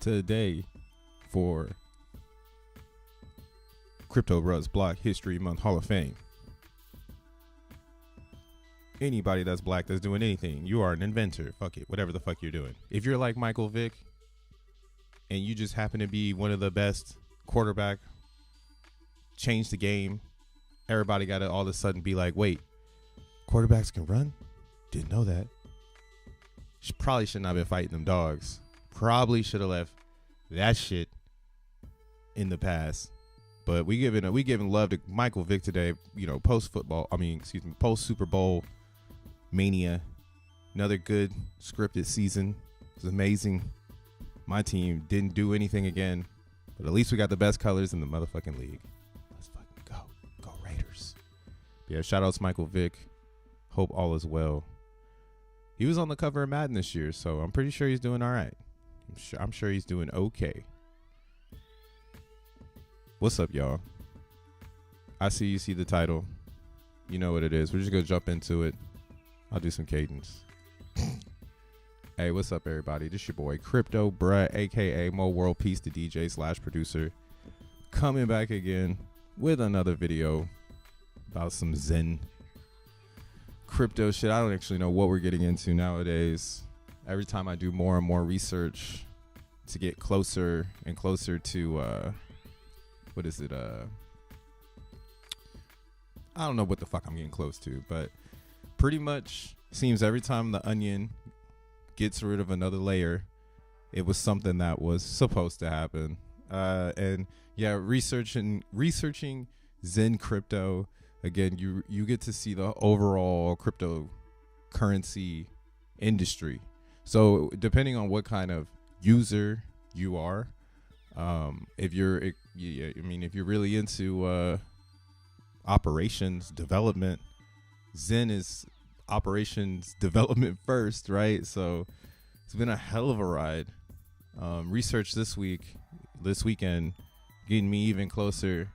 Today for Crypto Bros Block History Month Hall of Fame. Anybody that's black that's doing anything, you are an inventor. Fuck it, whatever the fuck you're doing. If you're like Michael Vick and you just happen to be one of the best quarterback, change the game, everybody got to all of a sudden be like, wait, quarterbacks can run? Didn't know that. Probably should not have been fighting them dogs. Probably should have left that shit in the past. But we giving love to Michael Vick today. You know, post Super Bowl mania. Another good scripted season. It was amazing. My team didn't do anything again, but at least we got the best colors in the motherfucking league. Let's fucking go Raiders. But yeah, shout out to Michael Vick. Hope all is well. He was on the cover of Madden this year, so I'm pretty sure he's doing all right. I'm sure he's doing okay. What's up, y'all? I see you see the title. You know what it is. We're just going to jump into it. I'll do some cadence. Hey, what's up, everybody? This your boy, Crypto Bruh, a.k.a. Mo World Peace, the DJ / producer. Coming back again with another video about some Zen crypto shit. I don't actually know what we're getting into nowadays. Every time I do more and more research to get closer and closer to what is it? I don't know what the fuck I'm getting close to, but pretty much seems every time the onion gets rid of another layer, it was something that was supposed to happen. And yeah, researching Zen crypto. Again, you get to see the overall cryptocurrency industry. So depending on what kind of user you are, if you're really into operations development, Zen is operations development first, right? So it's been a hell of a ride. Research this weekend, getting me even closer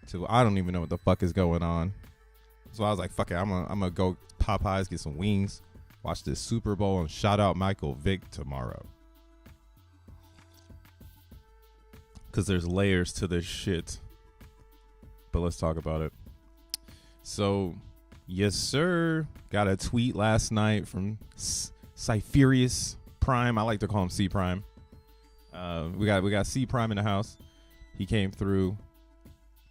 to, I don't even know what the fuck is going on. So I was like, fuck it, I'm gonna go Popeyes, get some wings, watch this Super Bowl, and shout out Michael Vick tomorrow. Because there's layers to this shit. But let's talk about it. So, yes, sir. Got a tweet last night from Cypherius Prime. I like to call him C Prime. We got C Prime in the house. He came through.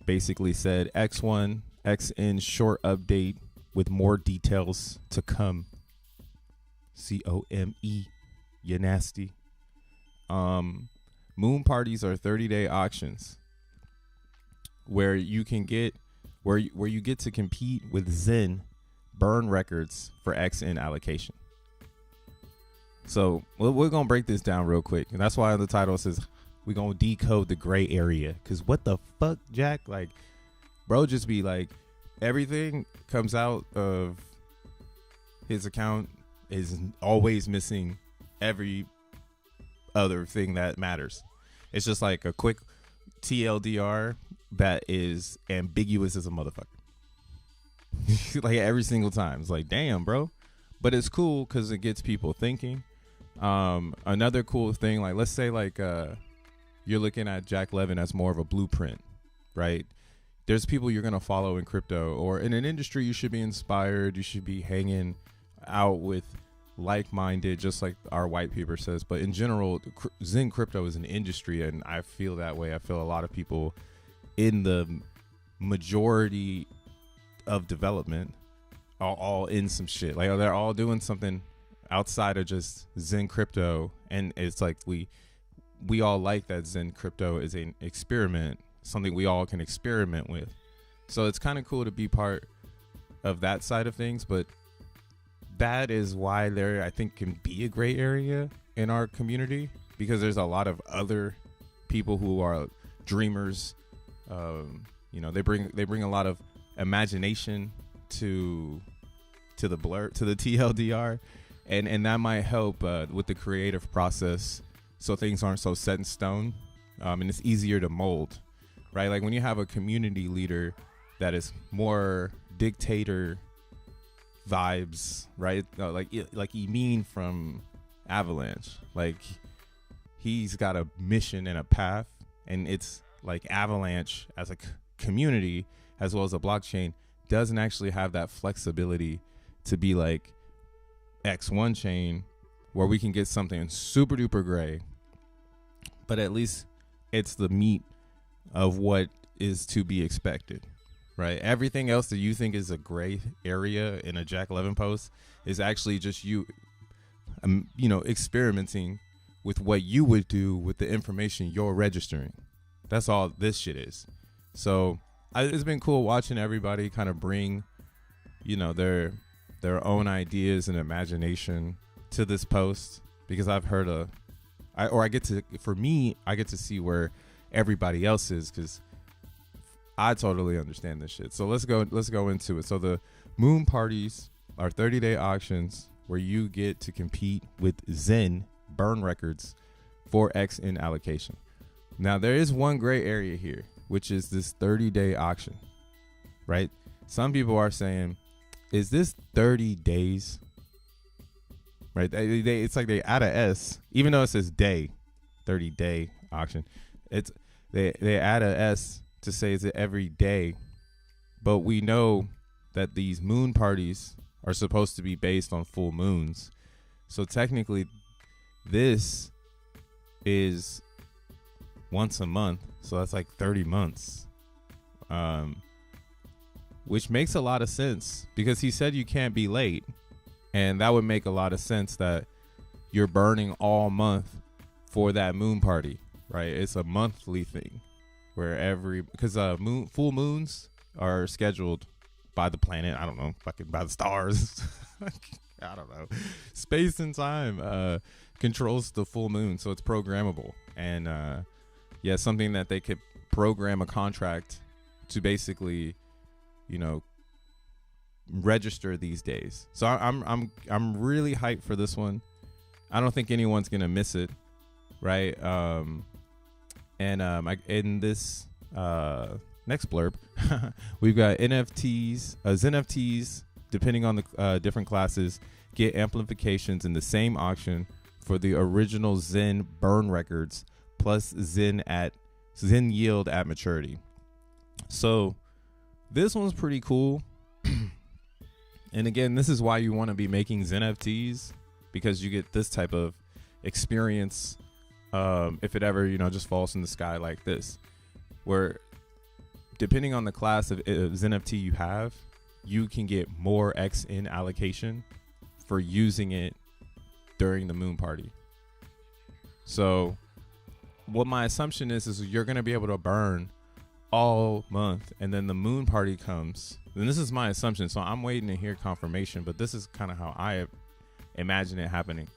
Basically said X1 XN short update with more details to come. COME, you nasty. Moon parties are 30-day auctions where you can get where you get to compete with Zen burn records for XN allocation. So we're gonna break this down real quick, and that's why the title says we're gonna decode the gray area. Cause what the fuck, Jack? Like, bro, just be like, everything comes out of his account is always missing every other thing that matters. It's just like a quick TLDR that is ambiguous as a motherfucker. Like every single time. It's like, damn, bro. But it's cool because it gets people thinking. Another cool thing, like let's say like you're looking at Jack Levin as more of a blueprint, right? there's people you're going to follow in crypto, or in an industry. You should be inspired. You should be hanging out with like-minded, just like our white paper says. But in general, Zen crypto is an industry, and I feel that way. I feel a lot of people in the majority of development are all in some shit. Like, they're all doing something outside of just Zen crypto, and it's like we all like that Zen crypto is an experiment, something we all can experiment with. So it's kind of cool to be part of that side of things, but that is why there, I think, can be a gray area in our community, because there's a lot of other people who are dreamers. You know, they bring a lot of imagination to the blur, to the TLDR, and that might help with the creative process, so things aren't so set in stone, and it's easier to mold, right? Like when you have a community leader that is more dictator vibes, right? Like Emin from Avalanche, like he's got a mission and a path, and it's like Avalanche as a community as well as a blockchain doesn't actually have that flexibility to be like X1 chain, where we can get something super duper gray, but at least it's the meat of what is to be expected, right? Everything else that you think is a gray area in a Jack 11 post is actually just you know, experimenting with what you would do with the information you're registering. That's all this shit is. So it's been cool watching everybody kind of bring, you know, their own ideas and imagination to this post, because I've heard I get to see where everybody else is, because I totally understand this shit. So let's go into it. So the moon parties are 30-day auctions where you get to compete with Zen burn records for XN allocation. Now there is one gray area here, which is this 30-day auction, right? Some people are saying, is this 30 days? Right? It's like they add a S, even though it says day, 30-day auction. They add a S to say is it every day, but we know that these moon parties are supposed to be based on full moons. So technically, this is once a month, so that's like 30 months, which makes a lot of sense, because he said you can't be late, and that would make a lot of sense that you're burning all month for that moon party, right? It's a monthly thing where because full moons are scheduled by the planet, I don't know, fucking by the stars. I don't know, space and time controls the full moon, so it's programmable. And yeah, something that they could program a contract to basically, you know, register these days. So I'm really hyped for this one. I don't think anyone's gonna miss it, right? In this next blurb, we've got NFTs, XeNFTs, depending on the different classes, get amplifications in the same auction for the original Zen burn records plus Zen yield at maturity. So this one's pretty cool. And again, this is why you want to be making XeNFTs, because you get this type of experience if it ever, you know, just falls in the sky like this, where depending on the class of XeNFT you have, you can get more XN allocation for using it during the moon party. So what my assumption is you're going to be able to burn all month, and then the moon party comes, and this is my assumption, so I'm waiting to hear confirmation, but this is kind of how I imagine it happening.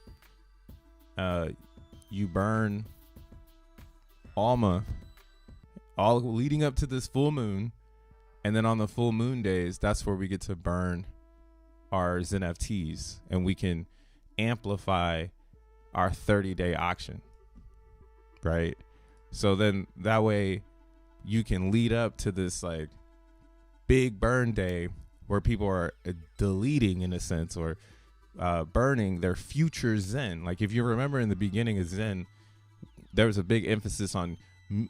You burn all month, all leading up to this full moon, and then on the full moon days, that's where we get to burn our XeNFTs, and we can amplify our 30-day auction, right? So then that way you can lead up to this like big burn day where people are deleting, in a sense, or burning their future Zen. Like if you remember in the beginning of Zen, there was a big emphasis on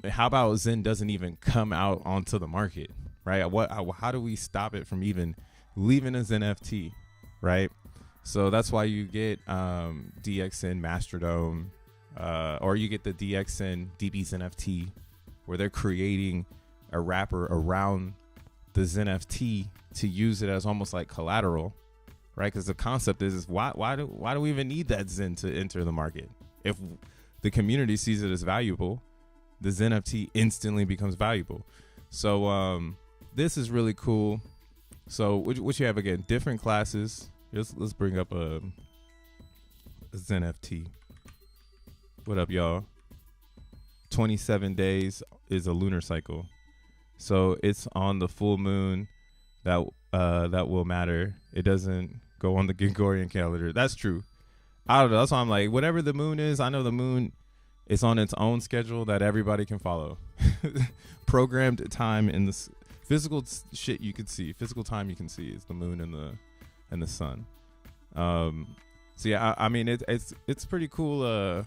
how about Zen doesn't even come out onto the market, right? How do we stop it from even leaving as NFT, right? So that's why you get DXN Masterdome, or you get the DXN DB's NFT, where they're creating a wrapper around the XenFT to use it as almost like collateral, right? Because the concept is why do we even need that Zen to enter the market? If the community sees it as valuable, the XenFT instantly becomes valuable. So this is really cool. So what you have again? Different classes. Let's bring up a XenFT. What up, y'all? 27 days is a lunar cycle, so it's on the full moon that will matter. It doesn't go on the Gregorian calendar. That's true. I don't know. That's why I'm like, whatever the moon is, I know the moon is on its own schedule that everybody can follow. Programmed time in the physical shit you can see, physical time you can see is the moon and the sun. So yeah, I mean it's pretty cool.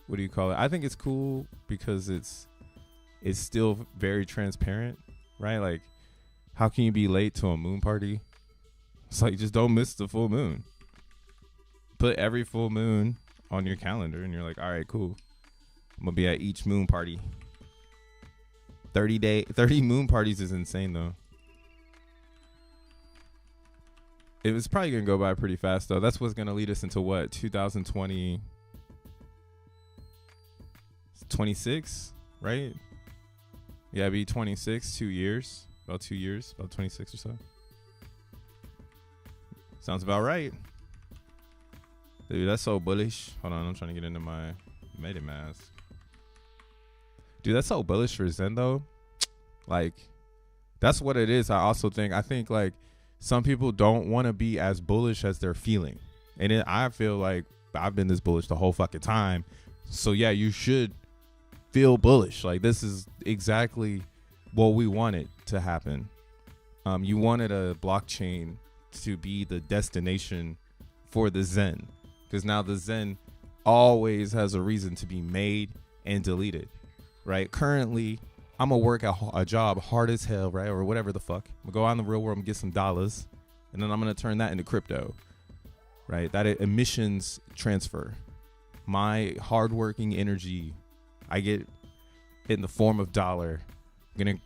What do you call it? I think it's cool because it's still very transparent, right? Like, how can you be late to a moon party? It's like, just don't miss the full moon. Put every full moon on your calendar, and you're like, all right, cool. I'm gonna be at each moon party. 30 moon parties is insane though. It was probably gonna go by pretty fast though. That's what's gonna lead us into what, 2020, 26, right? Yeah, be 26, 2 years, about 2 years, about 26 or so. Sounds about right. Dude, that's so bullish. Hold on, I'm trying to get into my MetaMask. Dude, that's so bullish for Zen though. Like, that's what it is. I think like some people don't want to be as bullish as they're feeling. And I feel like I've been this bullish the whole fucking time. So yeah, you should feel bullish. Like, this is exactly what we wanted to happen. You wanted a blockchain to be the destination for the Zen, because now the Zen always has a reason to be made and deleted, right? Currently, I'm gonna work a job hard as hell, right? Or whatever the fuck. I'm gonna go out in the real world and get some dollars, and then I'm gonna turn that into crypto, right? That emissions transfer. My hardworking energy, I get in the form of dollar. I'm gonna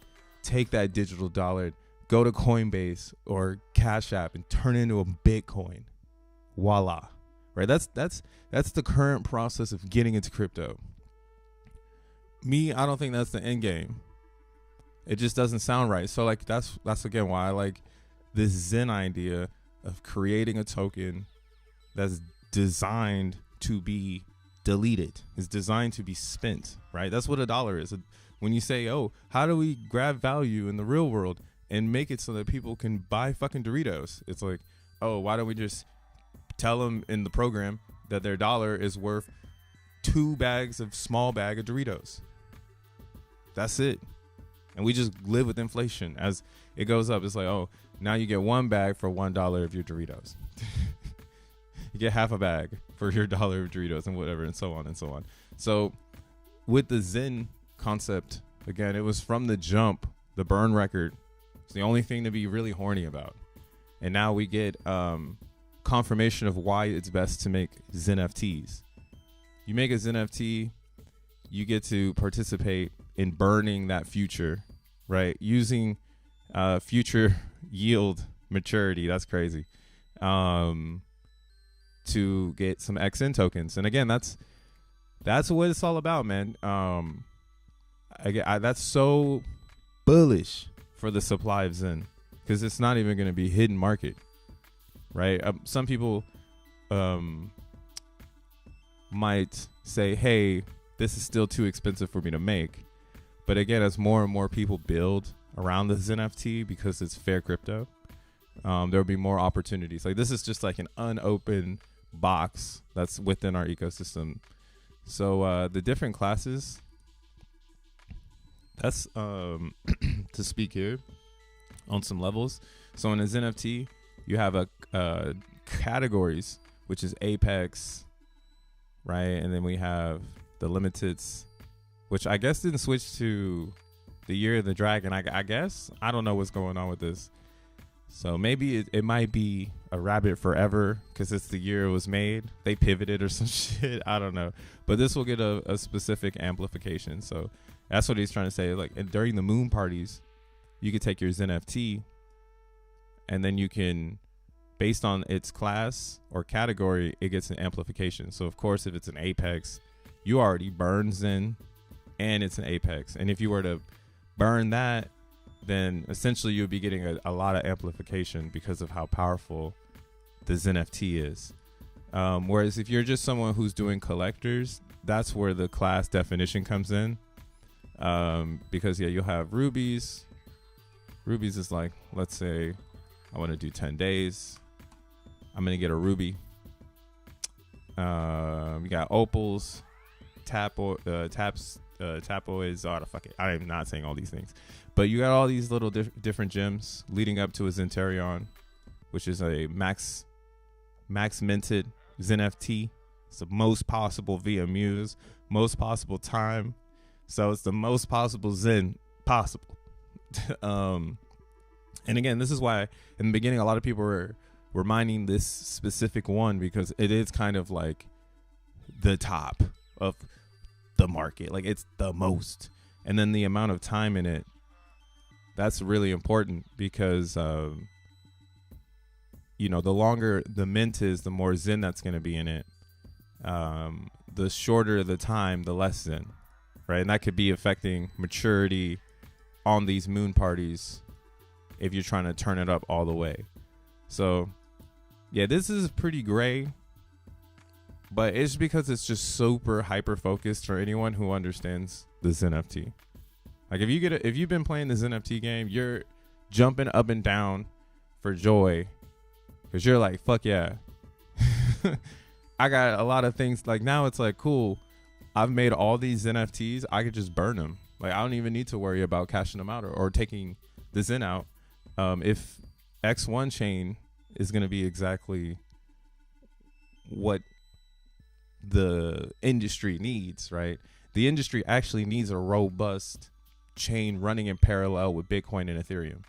take that digital dollar, go to Coinbase or Cash App, and turn it into a Bitcoin. Voila, right? That's the current process of getting into crypto. Me, I don't think that's the end game. It just doesn't sound right. So like that's again why I like this Zen idea of creating a token that's designed to be deleted. It's designed to be spent, right? That's what a dollar is. When you say, oh, how do we grab value in the real world and make it so that people can buy fucking Doritos? It's like, oh, why don't we just tell them in the program that their dollar is worth 2 bags of small bag of Doritos? That's it. And we just live with inflation as it goes up. It's like, oh, now you get 1 bag for $1 of your Doritos. You get half a bag for your $1 of Doritos and whatever, and so on and so on. So with the Zen concept, again, it was from the jump, the burn record. It's the only thing to be really horny about. And now we get confirmation of why it's best to make XenFTs. You make a XenFT, you get to participate in burning that future, right? Using future yield maturity. That's crazy. To get some XN tokens. And again, that's what it's all about, man. That's so bullish for the supply of Zen, because it's not even going to be hidden market, right? Some people might say, hey, this is still too expensive for me to make. But again, as more and more people build around the XenFT because it's fair crypto, there'll be more opportunities. Like, this is just like an unopened box that's within our ecosystem. So the different classes, that's to speak here on some levels. So in a XenFT, you have a categories, which is Apex, right? And then we have the limiteds, which I guess didn't switch to the year of the dragon. I guess I don't know what's going on with this. So maybe it might be a rabbit forever because it's the year it was made. They pivoted or some shit. I don't know. But this will get a specific amplification. So that's what he's trying to say. Like during the moon parties, you could take your XenFT and then you can, based on its class or category, it gets an amplification. So of course, if it's an Apex, you already burn Xen and it's an Apex. And if you were to burn that, then essentially you would be getting a lot of amplification because of how powerful the XenFT is. Whereas if you're just someone who's doing collectors, that's where the class definition comes in. Because yeah, you'll have rubies. Rubies is like, let's say I want to do 10 days. I'm going to get a ruby. We got opals, taps, tapoids. Oh, fuck it. I am not saying all these things. But you got all these little different gems leading up to a Xenterion, which is a max minted XenFT. It's the most possible via Muse, most possible time. So it's the most possible Xen possible. And again, this is why in the beginning a lot of people were mining this specific one because it is kind of like the top of the market. Like it's the most. And then the amount of time in it, that's really important because, you know, the longer the mint is, the more Xen that's going to be in it. The shorter the time, the less Xen, right? And that could be affecting maturity on these moon parties if you're trying to turn it up all the way. So, yeah, this is pretty gray, but it's because it's just super hyper focused for anyone who understands the XenFT. Like if you've been playing the XenFT game, you're jumping up and down for joy because you're like, fuck yeah. I got a lot of things. Like now it's like, cool, I've made all these XenFTs. I could just burn them. Like I don't even need to worry about cashing them out or taking the Xen out. If X1 chain is going to be exactly what the industry needs, right? The industry actually needs a robust chain running in parallel with Bitcoin and Ethereum,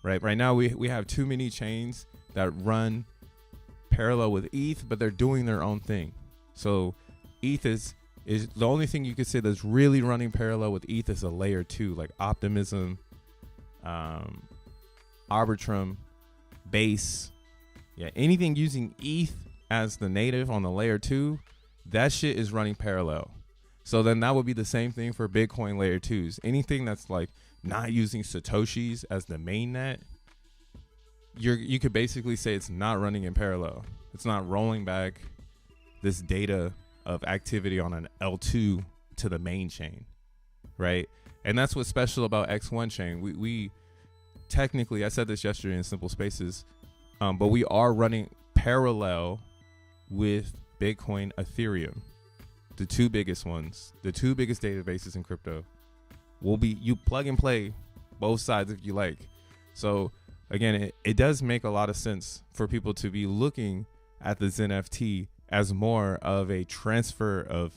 right? Right now we have too many chains that run parallel with ETH, but they're doing their own thing. So ETH is the only thing you could say that's really running parallel with ETH is a layer 2, like Optimism, Arbitrum, Base. Yeah, anything using ETH as the native on the layer 2, that shit is running parallel. So then that would be the same thing for Bitcoin layer 2s. Anything that's like not using Satoshis as the main net, you could basically say it's not running in parallel. It's not rolling back this data of activity on an L2 to the main chain, right? And that's what's special about X1 chain. We technically, I said this yesterday in Simple Spaces, but we are running parallel with Bitcoin, Ethereum. The two biggest ones, the two biggest databases in crypto, will be, you plug and play both sides if you like. So again, it does make a lot of sense for people to be looking at the XenFT as more of a transfer of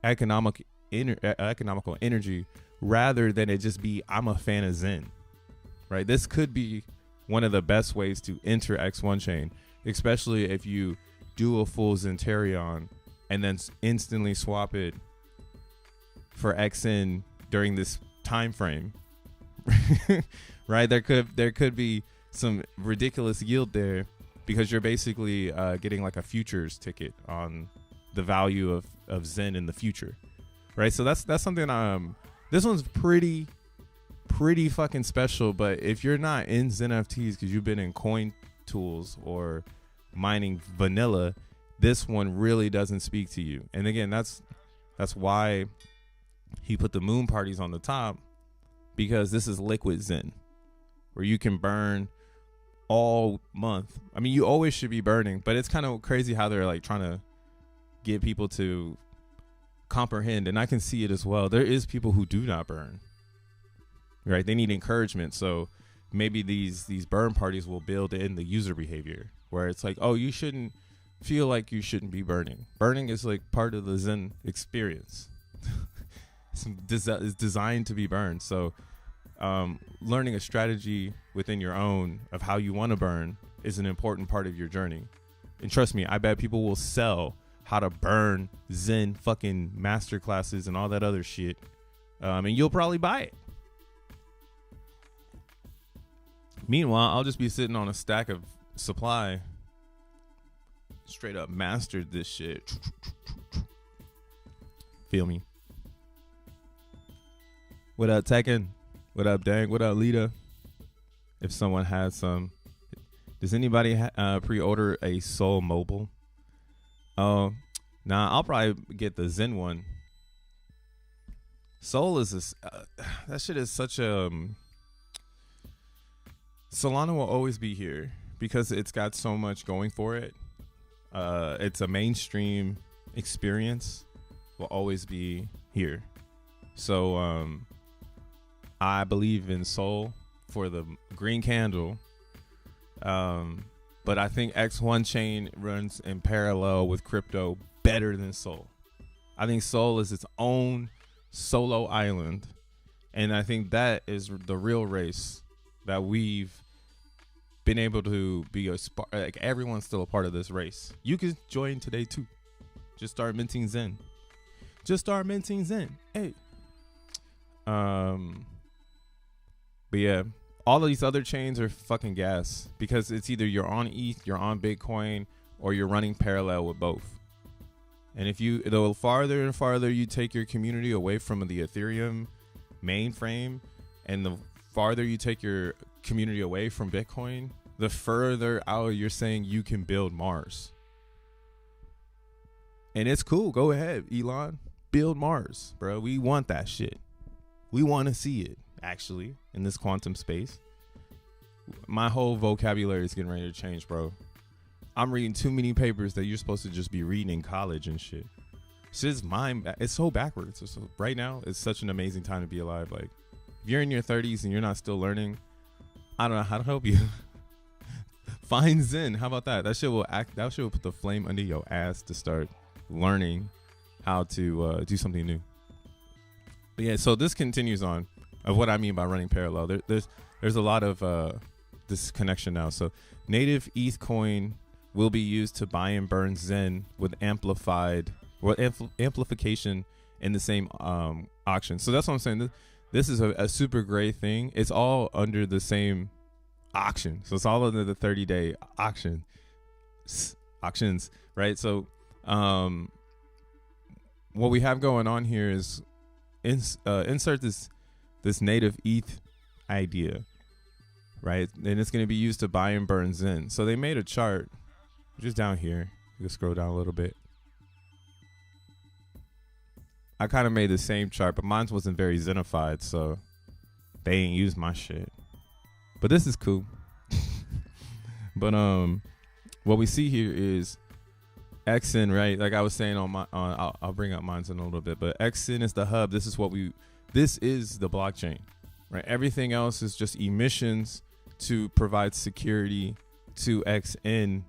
economical energy rather than it just be, I'm a fan of Xen, right? This could be one of the best ways to enter X1 chain, especially if you do a full Xenterion and then instantly swap it for XN during this time frame. Right? There could be some ridiculous yield there because you're basically getting like a futures ticket on the value of Xen in the future. Right? So that's something this one's pretty fucking special, but if you're not in XenFTs because you've been in coin tools or mining vanilla, this one really doesn't speak to you. And again, that's why he put the moon parties on the top, because this is liquid Xen where you can burn all month. I mean, you always should be burning, but it's kind of crazy how they're like trying to get people to comprehend, and I can see it as well. There is people who do not burn, right? They need encouragement. So maybe these burn parties will build in the user behavior where it's like, oh, you shouldn't feel like you shouldn't be burning. Burning is like part of the Xen experience. is designed to be burned. So learning a strategy within your own of how you want to burn is an important part of your journey. And trust me, I bet people will sell how to burn Zen fucking master classes and all that other shit. And you'll probably buy it. Meanwhile, I'll just be sitting on a stack of supply. Straight up mastered this shit. Feel me? What up, Tekken? What up, Dang? What up, Lita? If someone has some. Does anybody pre-order a Soul Mobile? Oh, nah, I'll probably get the Zen one. Soul is that shit is such a Solana will always be here because it's got so much going for it. It's a mainstream experience, will always be here. So I believe in Soul for the green candle. But I think X1 chain runs in parallel with crypto better than Soul. I think Soul is its own solo island. And I think that is the real race that we've been able to be like everyone's still a part of this race. You can join today too. Just start minting Zen. Hey. But yeah, all of these other chains are fucking gas because it's either you're on ETH, you're on Bitcoin, or you're running parallel with both. And if you, the farther and farther you take your community away from the Ethereum mainframe, and the farther you take your community away from Bitcoin, the further out you're saying you can build Mars. And it's cool. Go ahead, Elon. Build Mars, bro. We want that shit. We want to see it, actually, in this quantum space. My whole vocabulary is getting ready to change, bro. I'm reading too many papers that you're supposed to just be reading in college and shit. It's so backwards. So right now, it's such an amazing time to be alive. Like, if you're in your 30s and you're not still learning, I don't know how to help you. Find Zen. How about that? That shit will put the flame under your ass to start learning how to do something new. But yeah, so this continues on of what I mean by running parallel. There's a lot of this connection now. So native ETH coin will be used to buy and burn Zen with amplification in the same auction. So that's what I'm saying. This is a super great thing. It's all under the same auction. So it's all under the 30-day auctions, right? So what we have going on here is insert this native ETH idea, right? And it's going to be used to buy and burn Zen. So they made a chart just down here. You can scroll down a little bit. I kind of made the same chart, but mine wasn't very Xenified, so they ain't used my shit. But this is cool. But what we see here is XEN, right? Like I was saying I'll bring up mine in a little bit, but XEN is the hub. This is the blockchain, right? Everything else is just emissions to provide security to XN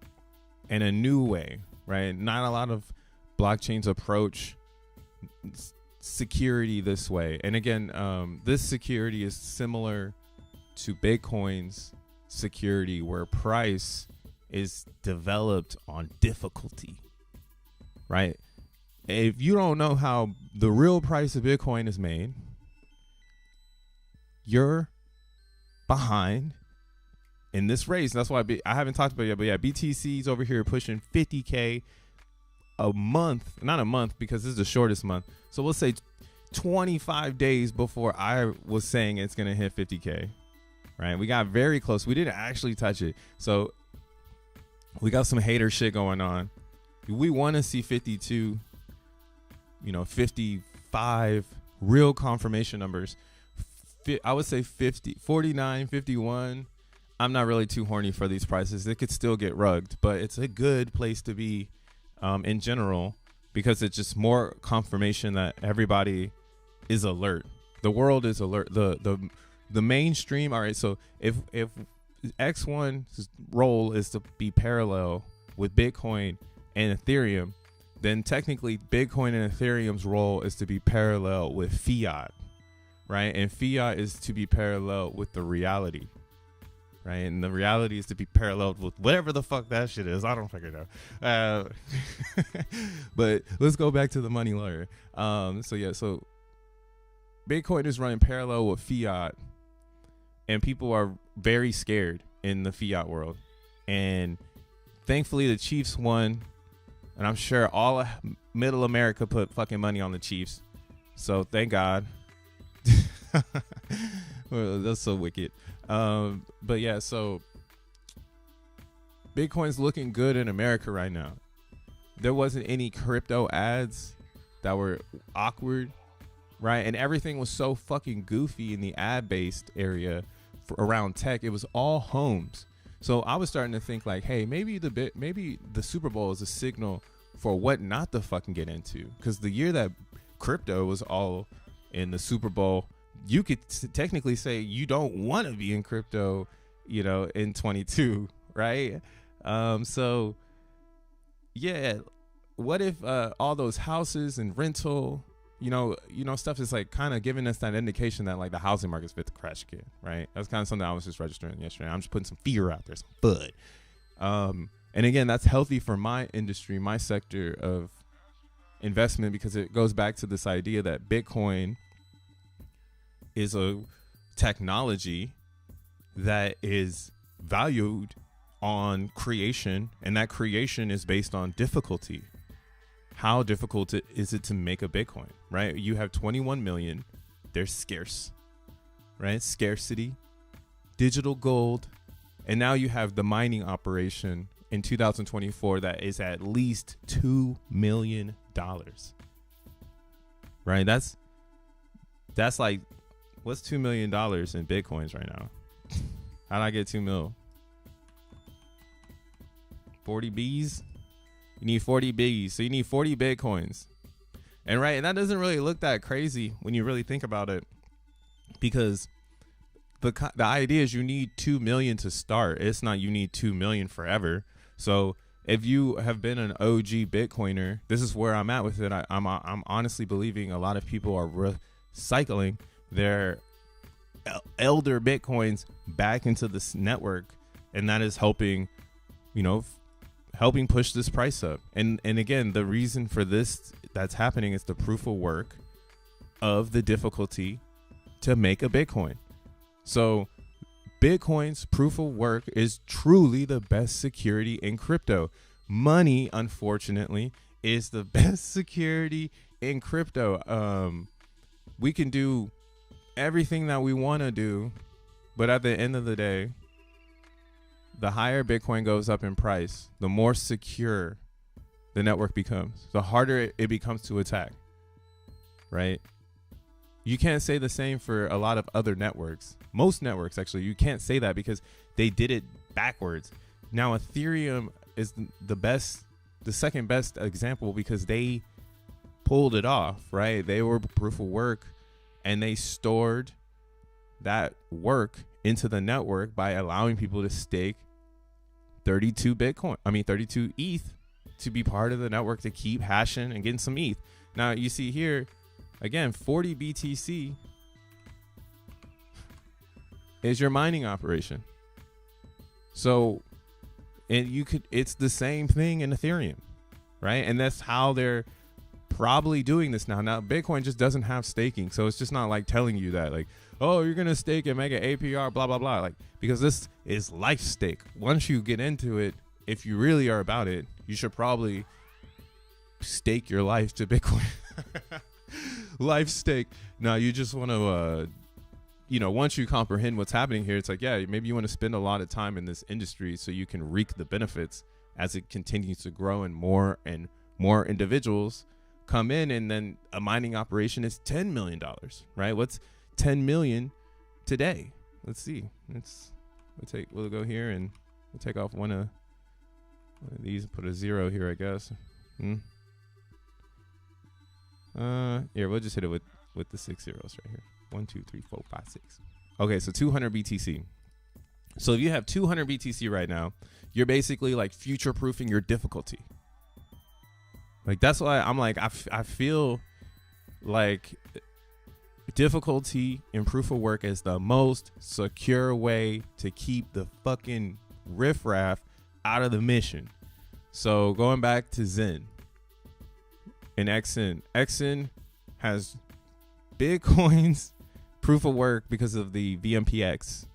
in a new way, right? Not a lot of blockchains approach security this way. And again, this security is similar to Bitcoin's security, where price is developed on difficulty, right? If you don't know how the real price of Bitcoin is made, you're behind in this race. And that's why I haven't talked about it yet, but yeah, BTC's over here pushing 50K a month, not a month because this is the shortest month. So we'll say 25 days before I was saying it's going to hit 50K, right? We got very close. We didn't actually touch it. So we got some hater shit going on. We want to see 52, 55 real confirmation numbers. I would say 50, 49, 51. I'm not really too horny for these prices. It could still get rugged, but it's a good place to be in general, because it's just more confirmation that everybody is alert. The world is alert. The mainstream. All right. So if X1's role is to be parallel with Bitcoin and Ethereum, then technically Bitcoin and Ethereum's role is to be parallel with fiat, right? And fiat is to be parallel with the reality, right? And the reality is to be paralleled with whatever the fuck that shit is. I don't fucking know. But let's go back to the money lawyer. So Bitcoin is running parallel with fiat, and people are very scared in the fiat world. And thankfully the Chiefs won, and I'm sure all of middle America put fucking money on the Chiefs. So thank God. Well, that's so wicked. But yeah, so Bitcoin's looking good in America right now. There wasn't any crypto ads that were awkward, right? And everything was so fucking goofy in the ad-based area around tech. It was all homes. So I was starting to think like, hey, maybe the Super Bowl is a signal for what not to fucking get into. Because the year that crypto was all in the Super Bowl, you could technically say you don't want to be in crypto, in 22, right? So yeah, what if all those houses and rental, stuff is like kind of giving us that indication that like the housing market's fit to crash again, right? That's kind of something I was just registering yesterday. I'm just putting some fear out there, some FUD. And again, that's healthy for my industry, my sector of investment, because it goes back to this idea that Bitcoin is a technology that is valued on creation, and that creation is based on difficulty. How difficult is it to make a Bitcoin, right? You have 21 million. They're scarce, right? Scarcity, digital gold. And now you have the mining operation in 2024 that is at least $2 million, right? That's like, what's $2 million in Bitcoins right now? How'd I get 2 mil? 40 Bs? You need 40 Bs. So you need 40 Bitcoins. And that doesn't really look that crazy when you really think about it, because the idea is you need 2 million to start. It's not you need 2 million forever. So if you have been an OG Bitcoiner, this is where I'm at with it. I'm honestly believing a lot of people are recycling their elder Bitcoins back into this network, and that is helping push this price up. And again, the reason for this that's happening is the proof of work of the difficulty to make a Bitcoin. So Bitcoin's proof of work is truly the best security in crypto. Money, unfortunately, is the best security in crypto. We can do everything that we want to do, but at the end of the day, the higher Bitcoin goes up in price, the more secure the network becomes, the harder it becomes to attack, right? You can't say the same for a lot of other networks. Most networks, actually, you can't say that because they did it backwards. Now, Ethereum is the second best example, because they pulled it off, right? They were proof of work, and they stored that work into the network by allowing people to stake 32 ETH to be part of the network, to keep hashing and getting some ETH. Now you see here, again, 40 BTC is your mining operation. So, and it's the same thing in Ethereum, right? And that's how they're probably doing this now. Now, Bitcoin just doesn't have staking, so it's just not like telling you that, like, oh, you're gonna stake and make an APR, blah blah blah, like, because this is life stake. Once you get into it, if you really are about it, you should probably stake your life to Bitcoin. Life stake. Now, you just want to, once you comprehend what's happening here, it's like, yeah, maybe you want to spend a lot of time in this industry so you can reap the benefits as it continues to grow, and more individuals come in, and then a mining operation is $10 million, right? What's 10 million today? Let's see. We'll go here and we'll take off one of these and put a 0 here, I guess. Here, we'll just hit it with the 6 zeros right here. 1, 2, 3, 4, 5, 6. Okay, so 200 BTC. So if you have 200 BTC right now, you're basically like future proofing your difficulty, Like, that's why I'm like, I feel like difficulty in proof of work is the most secure way to keep the fucking riffraff out of the mission. So going back to Zen and XEN, XEN has Bitcoin's proof of work because of the VMPX.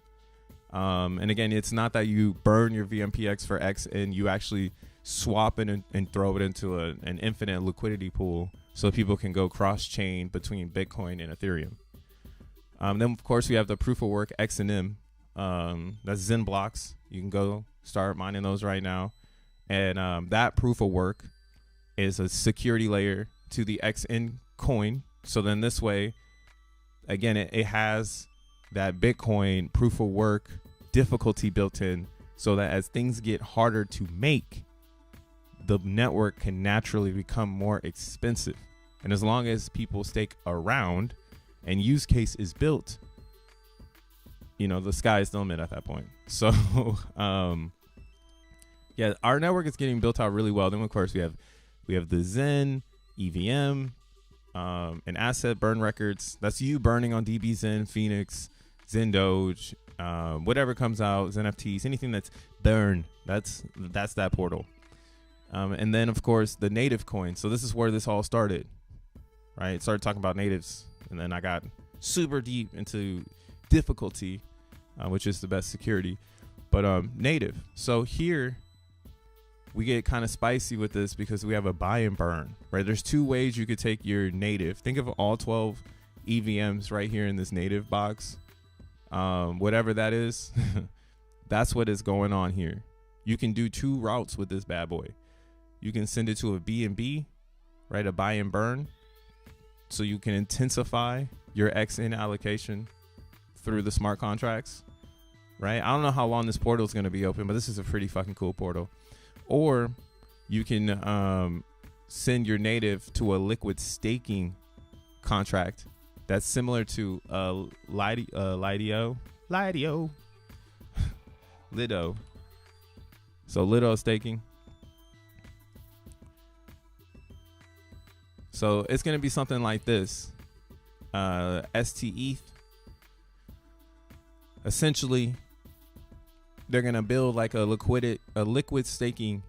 And again, it's not that you burn your VMPX for X and you actually swap it and throw it into an infinite liquidity pool so people can go cross-chain between Bitcoin and Ethereum. Then, of course, we have the proof of work XENM. That's XENblocks. You can go start mining those right now. And that proof of work is a security layer to the XN coin. So then this way, again, it has that Bitcoin proof of work difficulty built in so that as things get harder to make, the network can naturally become more expensive. And as long as people stake around and use case is built, you know, the sky is the limit at that point. So, yeah, our network is getting built out really well. Then, of course, we have the Zen, EVM, and asset burn records. That's you burning on DBZen, Phoenix, Zen Doge, whatever comes out, XeNFTs, anything that's burn. That's that portal. And then, of course, the native coin. So this is where this all started, right? It started talking about natives, and then I got super deep into difficulty, which is the best security. But native. So here we get kind of spicy with this because we have a buy and burn, right? There's two ways you could take your native. Think of all 12 EVMs right here in this native box. Whatever that is, that's what is going on here. You can do two routes with this bad boy. You can send it to a BNB, right? A buy and burn. So you can intensify your XN allocation through the smart contracts, right? I don't know how long this portal is going to be open, but this is a pretty fucking cool portal. Or you can send your native to a liquid staking contract that's similar to Lido. So Lido staking. So it's going to be something like this. STETH. Essentially, they're going to build like a liquid staking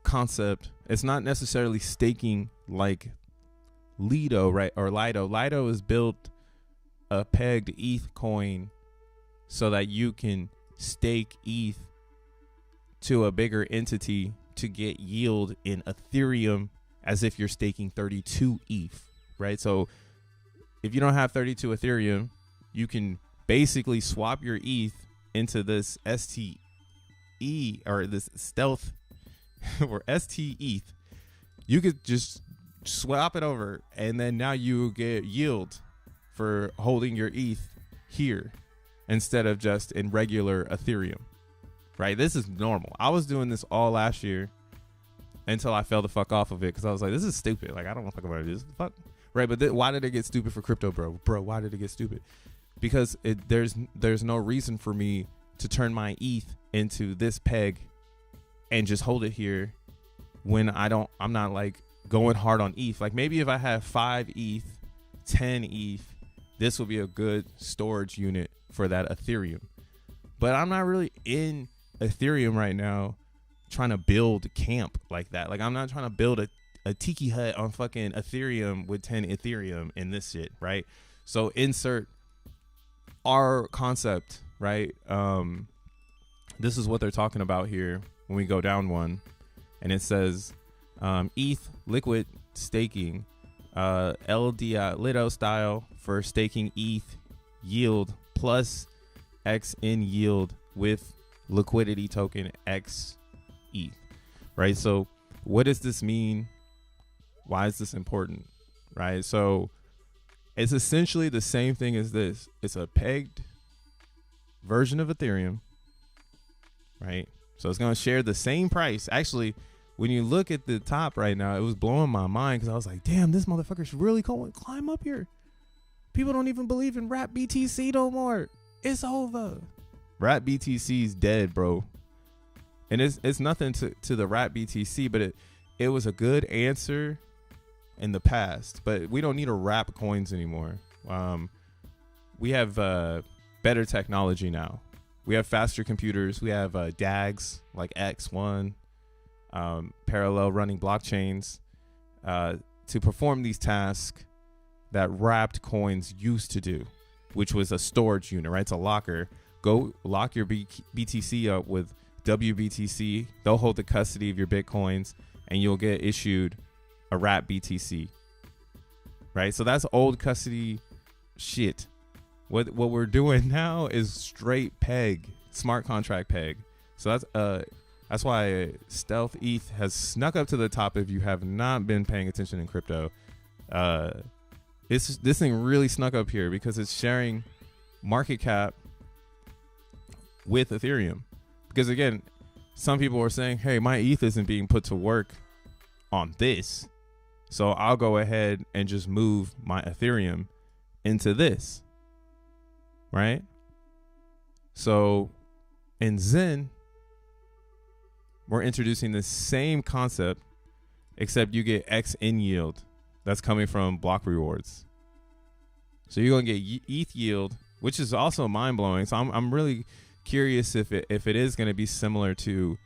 concept. It's not necessarily staking like Lido, right? Or Lido. Lido is built a pegged ETH coin so that you can stake ETH to a bigger entity to get yield in Ethereum as if you're staking 32 ETH, right? So if you don't have 32 Ethereum, you can basically swap your ETH into this STE or this stealth or STETH. You could just swap it over and then now you get yield for holding your ETH here instead of just in regular Ethereum, right? This is normal. I was doing this all last year until I fell the fuck off of it because I was like, this is stupid. Like, I don't want to talk about this. Fuck. Right. But why did it get stupid for crypto, bro? Bro, why did it get stupid? Because there's no reason for me to turn my ETH into this peg and just hold it here when I'm not like going hard on ETH. Like maybe if I have 5 ETH, 10 ETH, this will be a good storage unit for that Ethereum. But I'm not really in Ethereum right now trying to build camp like that. Like I'm not trying to build a tiki hut on fucking Ethereum with 10 Ethereum in this shit, right? So insert our concept, right? This is what they're talking about here when we go down one, and it says ETH liquid staking, LDI Lido style for staking ETH yield plus XN yield with liquidity token X ETH, right? So what does this mean? Why is this important, right? So it's essentially the same thing as this. It's a pegged version of Ethereum, right? So it's going to share the same price. Actually, when you look at the top right now, it was blowing my mind because I was like, damn, this motherfucker's really going to climb up here. People don't even believe in Wrap BTC no more. It's over. Wrap BTC is dead, bro. And it's nothing to the Wrap BTC, but it was a good answer in the past, but we don't need to wrap coins anymore. We have better technology now. We have faster computers. We have DAGs like X1, parallel running blockchains to perform these tasks that wrapped coins used to do, which was a storage unit, right? It's a locker. Go lock your BTC up with WBTC. They'll hold the custody of your Bitcoins, and you'll get issued a wrapped BTC, right? So that's old custody shit. What we're doing now is straight peg, smart contract peg. So that's why Stealth ETH has snuck up to the top. If you have not been paying attention in crypto, this thing really snuck up here because it's sharing market cap with Ethereum. Because again, some people are saying, hey, my ETH isn't being put to work on this, so I'll go ahead and just move my Ethereum into this, right? So in Zen, we're introducing the same concept, except you get XN yield that's coming from block rewards. So you're going to get ETH yield, which is also mind-blowing. So I'm really curious if it is going to be similar to,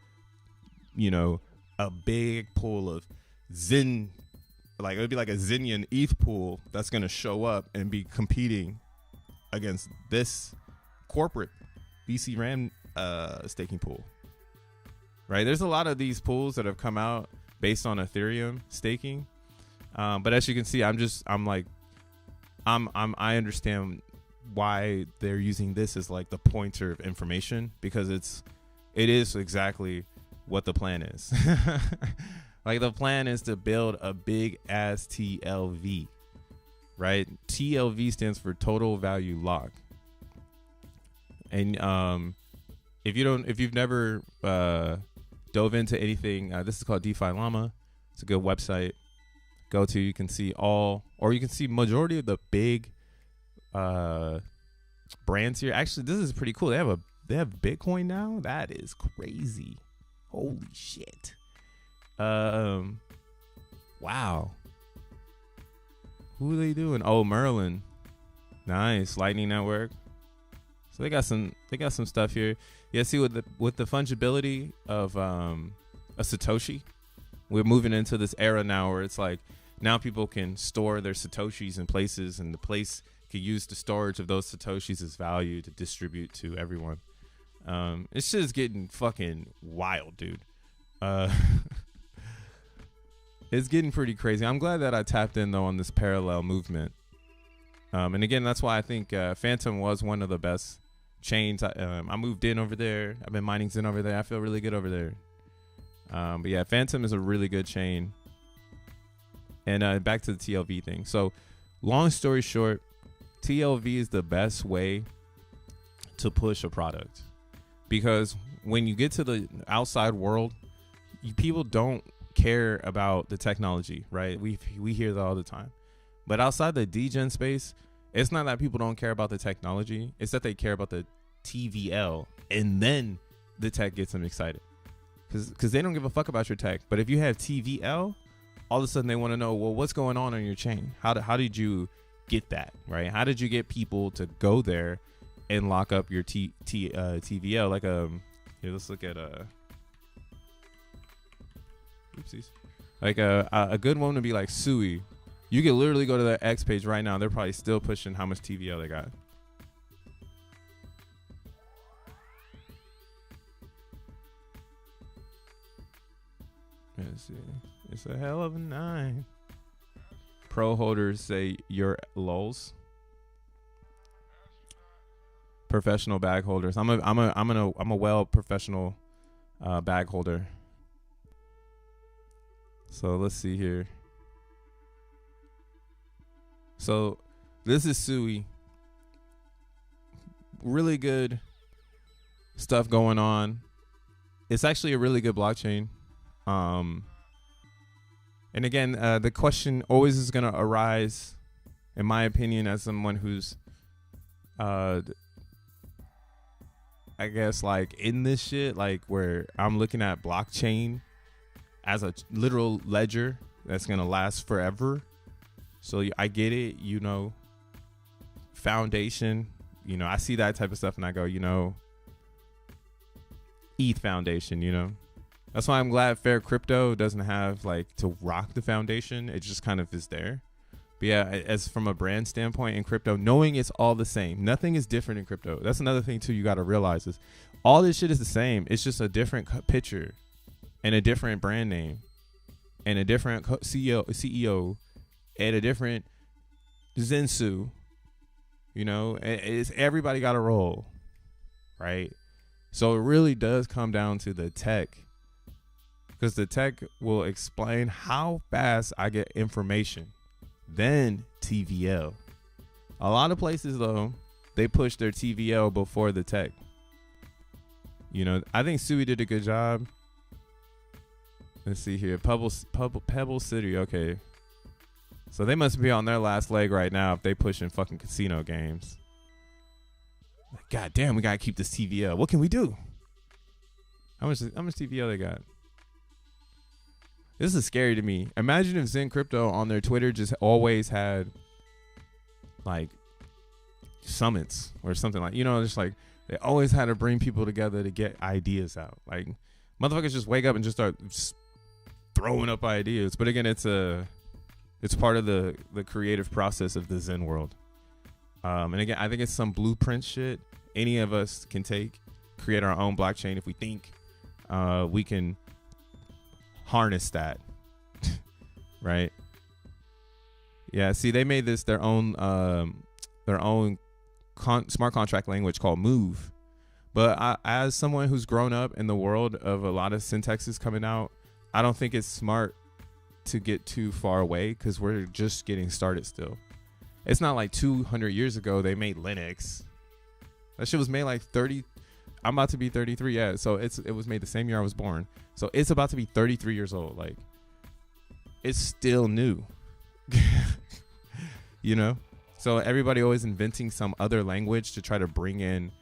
you know, a big pool of Zen, like it would be like a Zenian ETH pool that's going to show up and be competing against this corporate BC RAM staking pool, right? There's a lot of these pools that have come out based on Ethereum staking, but as you can see, I understand why they're using this as like the pointer of information, because it is exactly what the plan is. Like the plan is to build a big ass TLV, right? TLV stands for total value lock. And if you've never dove into anything, this is called DeFi Llama. It's a good website. Go to, you can see majority of the big brands here. Actually, this is pretty cool. They have Bitcoin now. That is crazy. Holy shit. Wow. Who are they doing? Oh, Merlin. Nice. Lightning Network. So they got some stuff here. Yeah, see with the fungibility of a Satoshi, we're moving into this era now where it's like now people can store their Satoshis in places, and the place can use the storage of those Satoshis as value to distribute to everyone. It's just getting fucking wild, dude. It's getting pretty crazy. I'm glad that I tapped in though on this parallel movement. And again, that's why I think Phantom was one of the best chains. I moved in over there. I've been mining Zen over there. I feel really good over there. But yeah, Phantom is a really good chain. And back to the TLV thing. So long story short, TLV is the best way to push a product, because when you get to the outside world, people don't care about the technology, right? We hear that all the time. But outside the degen space, it's not that people don't care about the technology. It's that they care about the TVL, and then the tech gets them excited. Because they don't give a fuck about your tech. But if you have TVL, all of a sudden they want to know, well, what's going on your chain? How did you get that, right? How did you get people to go there and lock up your TVL? Like here, let's look at oopsies. Like a good one would be like Sui. You can literally go to their X page right now. They're probably still pushing how much TVL they got. Let's see. It's a hell of a 9. Pro holders say you're lols. Professional bag holders. I'm a well professional bag holder. So let's see here. So this is Sui. Really good stuff going on. It's actually a really good blockchain. And again, the question always is going to arise, in my opinion, as someone who's, I guess, like in this shit, like where I'm looking at blockchain as a literal ledger that's going to last forever. So I get it, you know, foundation, you know, I see that type of stuff and I go, you know, ETH Foundation, you know. That's why I'm glad Fair Crypto doesn't have like to rock the foundation. It just kind of is there. But yeah, as from a brand standpoint in crypto, knowing it's all the same, nothing is different in crypto. That's another thing too you got to realize is all this shit is the same. It's just a different picture and a different brand name and a different CEO and a different Zensu. You know, it's everybody got a role, right? So it really does come down to the tech, because the tech will explain how fast I get information. Then TVL. A lot of places though, they push their TVL before the tech. You know, I think Sui did a good job. Let's see here, Pebble City. Okay, so they must be on their last leg right now if they pushing fucking casino games. Like, God damn, we gotta keep this TVL. What can we do? How much TVL they got? This is scary to me. Imagine if Zen Crypto on their Twitter just always had like summits or something, like, you know, just like they always had to bring people together to get ideas out. Like motherfuckers just wake up and just start throwing up ideas. But again, it's part of the creative process of the Zen world. And again, I think it's some blueprint shit any of us can take, create our own blockchain if we think we can harness that. Right? Yeah, see, they made this their own smart contract language called Move. But as someone who's grown up in the world of a lot of syntaxes coming out, I don't think it's smart to get too far away, because we're just getting started still. It's not like 200 years ago they made Linux. That shit was made like 30. I'm about to be 33. Yeah, so it was made the same year I was born. So it's about to be 33 years old. Like, it's still new. You know? So everybody always inventing some other language to try to bring in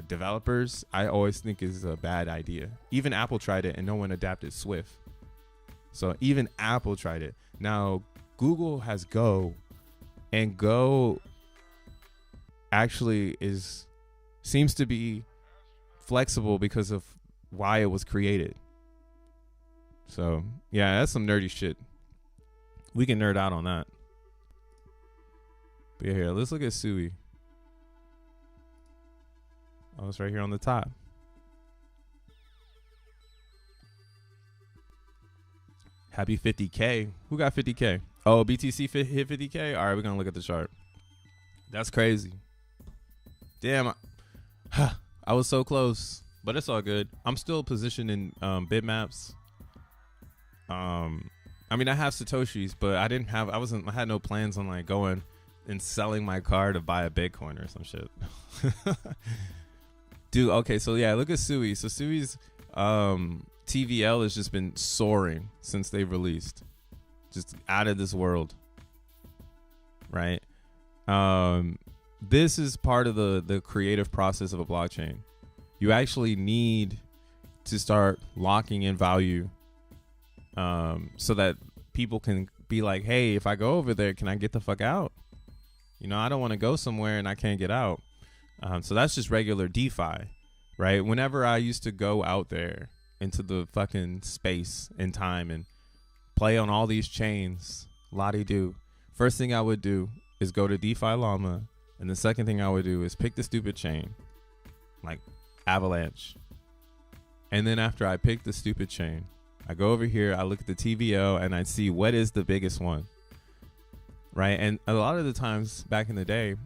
developers, I always think is a bad idea. Even Apple tried it and no one adapted Swift. So even Apple tried it. Now Google has Go, and Go actually seems to be flexible because of why it was created. So yeah, that's some nerdy shit. We can nerd out on that. But yeah, here, let's look at Sui. Oh, it's right here on the top. Happy 50K. Who got 50K? Oh, BTC hit 50K? All right, we're going to look at the chart. That's crazy. Damn. I was so close, but it's all good. I'm still positioned in bitmaps. I mean, I have Satoshis, but I had no plans on like going and selling my car to buy a Bitcoin or some shit. Dude, okay, so yeah, look at Sui. So Sui's TVL has just been soaring since they've released. Just out of this world. Right? This is part of the creative process of a blockchain. You actually need to start locking in value so that people can be like, hey, if I go over there, can I get the fuck out? You know, I don't want to go somewhere and I can't get out. So that's just regular DeFi, right? Whenever I used to go out there into the fucking space and time and play on all these chains, la-di-do, first thing I would do is go to DeFi Llama, and the second thing I would do is pick the stupid chain, like Avalanche. And then after I pick the stupid chain, I go over here, I look at the TVL, and I see what is the biggest one, right? And a lot of the times back in the day,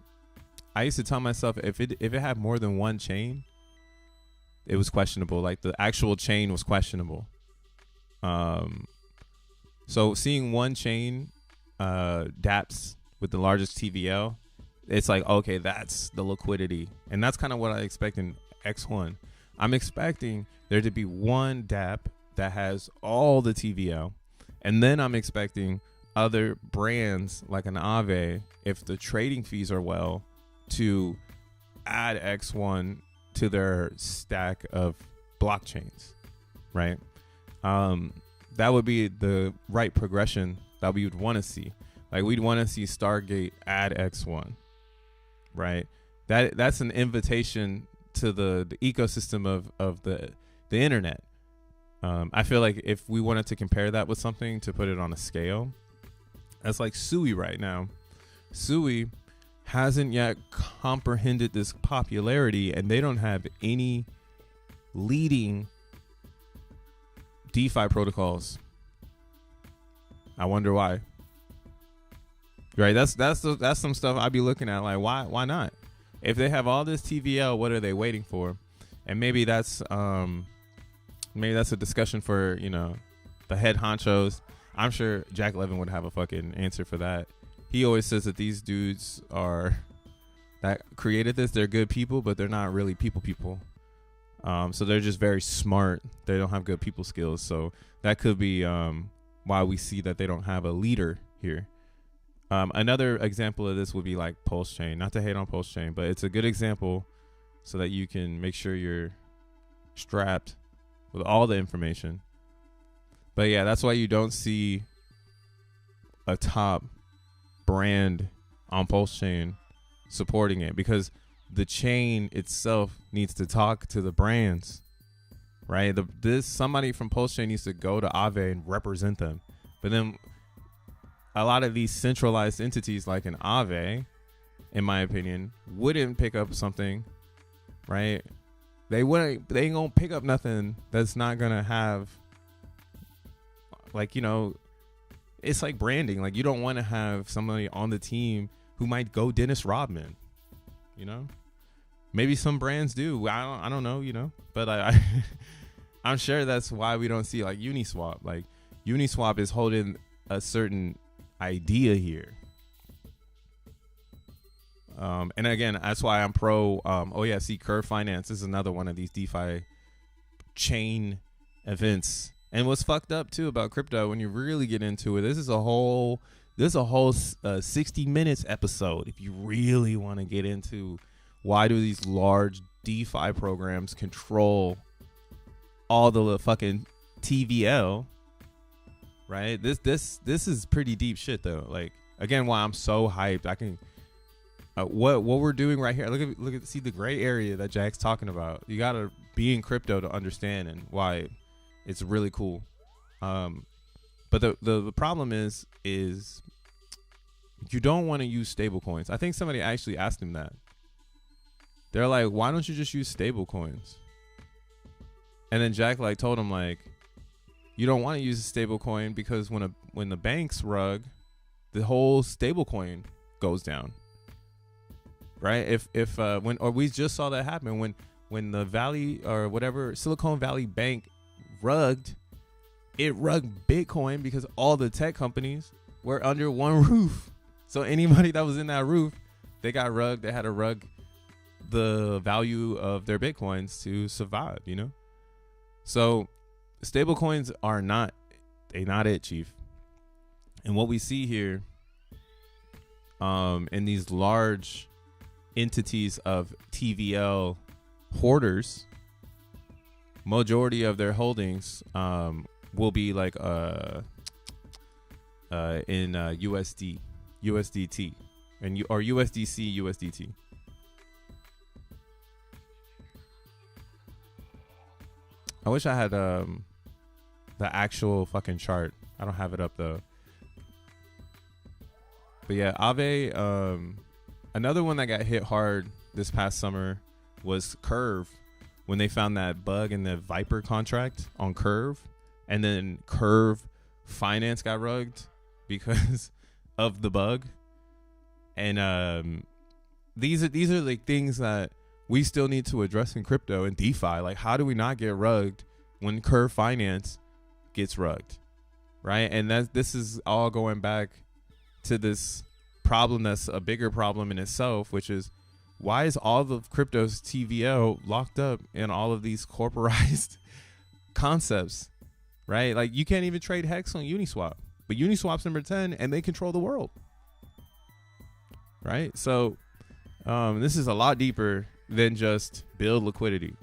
I used to tell myself if it had more than one chain, it was questionable. Like the actual chain was questionable. So seeing one chain dApps with the largest TVL, it's like, okay, that's the liquidity. And that's kind of what I expect in X1. I'm expecting there to be one dApp that has all the TVL. And then I'm expecting other brands like an Aave, if the trading fees are well, to add X1 to their stack of blockchains, right? that would be the right progression that we would want to see. Like, we'd want to see Stargate add X1, right? That's an invitation to the ecosystem of the internet. I feel like if we wanted to compare that with something to put it on a scale, that's like Sui right now. Sui hasn't yet comprehended this popularity, and they don't have any leading DeFi protocols. I wonder why. Right, that's some stuff I'd be looking at, like, why not? If they have all this TVL, what are they waiting for? And maybe that's a discussion for, you know, the head honchos. I'm sure Jack Levin would have a fucking answer for that. He always says that these dudes that created this, they're good people, but they're not really people. So they're just very smart. They don't have good people skills. So that could be why we see that they don't have a leader here. Another example of this would be like Pulse Chain. Not to hate on Pulse Chain, but it's a good example so that you can make sure you're strapped with all the information. But yeah, that's why you don't see a top brand on Pulse Chain supporting it, because the chain itself needs to talk to the brands, right? Somebody from Pulse Chain needs to go to Aave and represent them. But then a lot of these centralized entities like an Aave, in my opinion, wouldn't pick up something, right? They ain't gonna pick up nothing that's not gonna have, like, you know, it's like branding. Like, you don't want to have somebody on the team who might go Dennis Rodman, you know? Maybe some brands do. I don't know, you know? But I'm sure that's why we don't see like Uniswap. Like, Uniswap is holding a certain idea here. And again, that's why I'm pro Curve Finance is another one of these DeFi chain events. And what's fucked up too about crypto, when you really get into it, this is a whole 60 minutes episode if you really want to get into why do these large DeFi programs control all the fucking TVL, right? This is pretty deep shit though. Like, again, why I'm so hyped. I can what we're doing right here. Look at see the gray area that Jack's talking about. You gotta be in crypto to understand and why it's really cool. But the problem is you don't want to use stable coins. I think somebody actually asked him that. They're like, why don't you just use stable coins? And then Jack like told him, like, you don't want to use a stable coin because when the banks rug, the whole stable coin goes down. Right? We just saw that happen when the Valley or whatever Silicon Valley Bank rugged Bitcoin because all the tech companies were under one roof. So anybody that was in that roof, they got rugged. They had to rug the value of their Bitcoins to survive, you know? So stable coins are not it, Chief. And what we see here in these large entities of TVL hoarders, majority of their holdings will be like in USDT or USDC USDT. I wish I had the actual fucking chart. I don't have it up though. But yeah, Aave, another one that got hit hard this past summer was Curve, when they found that bug in the Viper contract on Curve, and then Curve Finance got rugged because of the bug. And these are like things that we still need to address in crypto and DeFi. Like, how do we not get rugged when Curve Finance gets rugged, right? And this is all going back to this problem that's a bigger problem in itself, which is, why is all of crypto's TVL locked up in all of these corporatized concepts, right? Like, you can't even trade Hex on Uniswap, but Uniswap's number 10 and they control the world, right? So this is a lot deeper than just build liquidity.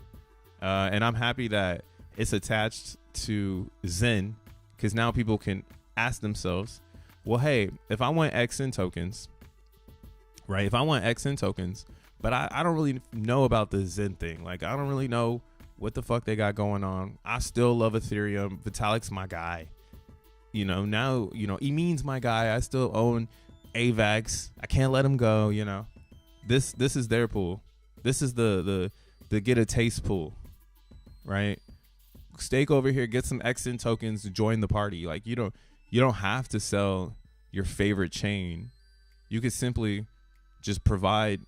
And I'm happy that it's attached to Xen, because now people can ask themselves, well, hey, if I want XN tokens, right? If I want XN tokens, but I don't really know about the Zen thing. Like, I don't really know what the fuck they got going on. I still love Ethereum. Vitalik's my guy. You know, now, you know, Emin's my guy. I still own AVAX. I can't let him go, you know. This is their pool. This is the get a taste pool, right? Stake over here, get some XN tokens to join the party. Like, you don't have to sell your favorite chain. You could simply just provide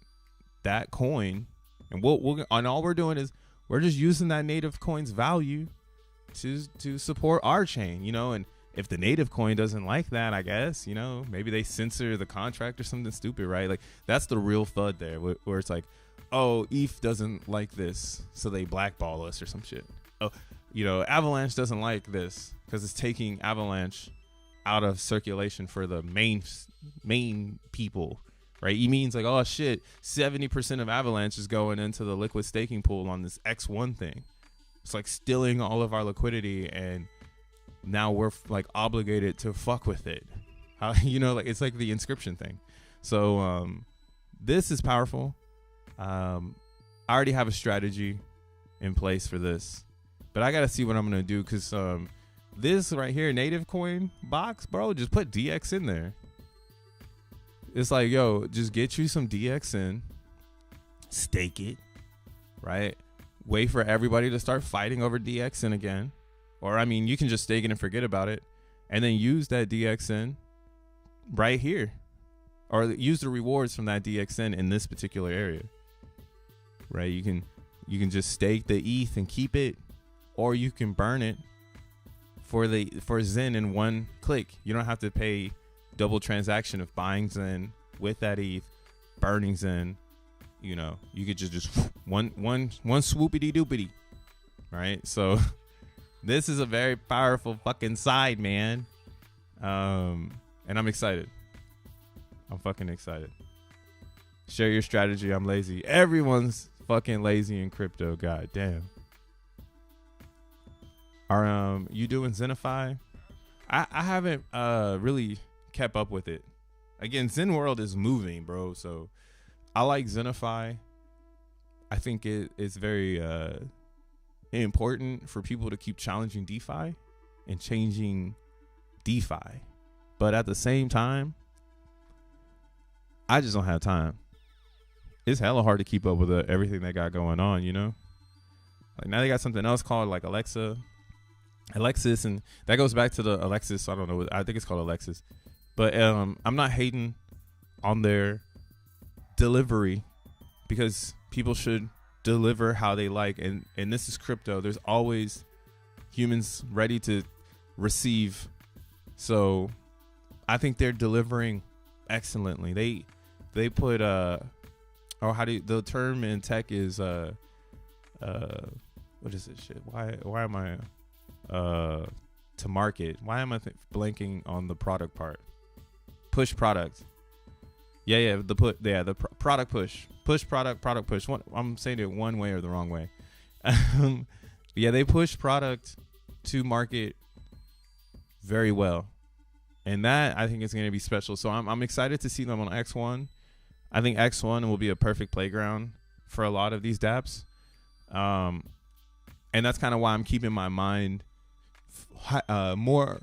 that coin, and and all we're doing is we're just using that native coin's value to support our chain, you know. And if the native coin doesn't like that, I guess, you know, maybe they censor the contract or something stupid, right? Like, that's the real FUD there, where it's like, oh, ETH doesn't like this, so they blackball us or some shit. Oh, you know, Avalanche doesn't like this because it's taking Avalanche out of circulation for the main people, right? He means like, oh shit, 70% of Avalanche is going into the liquid staking pool on this X1 thing. It's like stealing all of our liquidity, and now we're like obligated to fuck with it. How, you know, like, it's like the inscription thing. So this is powerful. I already have a strategy in place for this, but I gotta see what I'm gonna do, because this right here, native coin box, bro, just put DX in there. It's like, yo, just get you some DXN, stake it, right? Wait for everybody to start fighting over DXN again. Or, I mean, you can just stake it and forget about it, and then use that DXN right here. Or use the rewards from that DXN in this particular area, right? You can just stake the ETH and keep it, or you can burn it for Zen in one click. You don't have to pay double transaction of buying Zen with that ETH, burning Zen. You know, you could just one swoopity doopity, right? So this is a very powerful fucking side, man. And I'm excited. I'm fucking excited. Share your strategy. I'm lazy. Everyone's fucking lazy in crypto. God damn. Are you doing Xenify? I haven't really kept up with it. Again, Zen world is moving, bro. So I like Xenify. I think it's very important for people to keep challenging DeFi and changing DeFi. But at the same time, I just don't have time. It's hella hard to keep up with everything they got going on, you know? Like, now they got something else called like Alexis, and that goes back to the Alexis. I don't know. I think it's called Alexis. But I'm not hating on their delivery, because people should deliver how they like. And this is crypto. There's always humans ready to receive. So I think they're delivering excellently. They put the term in tech is what is this shit? Why am I to market? Why am I blanking on the product part? Push product. The product push product push. I'm saying it one way or the wrong way. Yeah, they push product to market very well, and that I think is going to be special. So I'm excited to see them on X1. I think X1 will be a perfect playground for a lot of these dApps, and that's kind of why I'm keeping my mind more.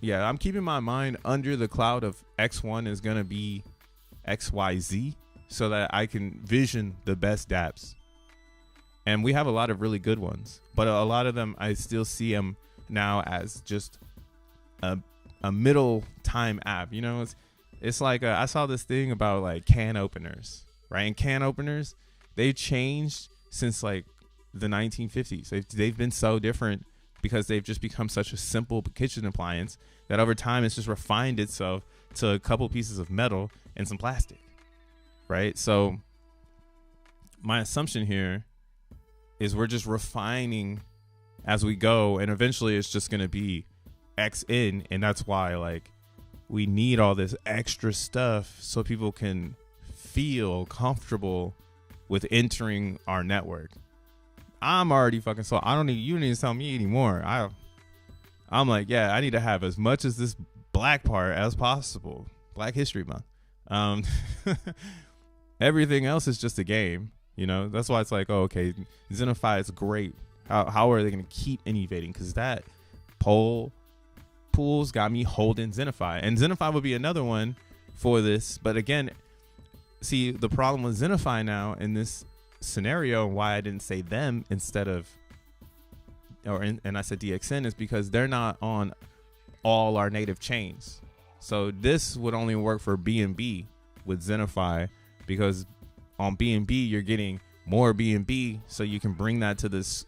Yeah, I'm keeping my mind under the cloud of X1 is going to be XYZ, so that I can vision the best dApps. And we have a lot of really good ones, but a lot of them, I still see them now as just a middle time app. You know, it's like I saw this thing about like can openers, right? And can openers, they've changed since like the 1950s. They've been so different, because they've just become such a simple kitchen appliance that over time it's just refined itself to a couple pieces of metal and some plastic, right? So my assumption here is we're just refining as we go, and eventually it's just going to be XN, and that's why like we need all this extra stuff so people can feel comfortable with entering our network. I'm already fucking, so you don't need to tell me anymore. I'm like, yeah, I need to have as much as this black part as possible. Black History Month. Everything else is just a game. You know, that's why it's like, oh, okay, Xenify is great. How are they going to keep innovating? Because that pools got me holding Xenify. And Xenify would be another one for this. But again, see, the problem with Xenify now in this scenario, and why I didn't say them instead of, and I said DXN, is because they're not on all our native chains. So this would only work for BNB with Xenify, because on BNB you're getting more BNB, so you can bring that to this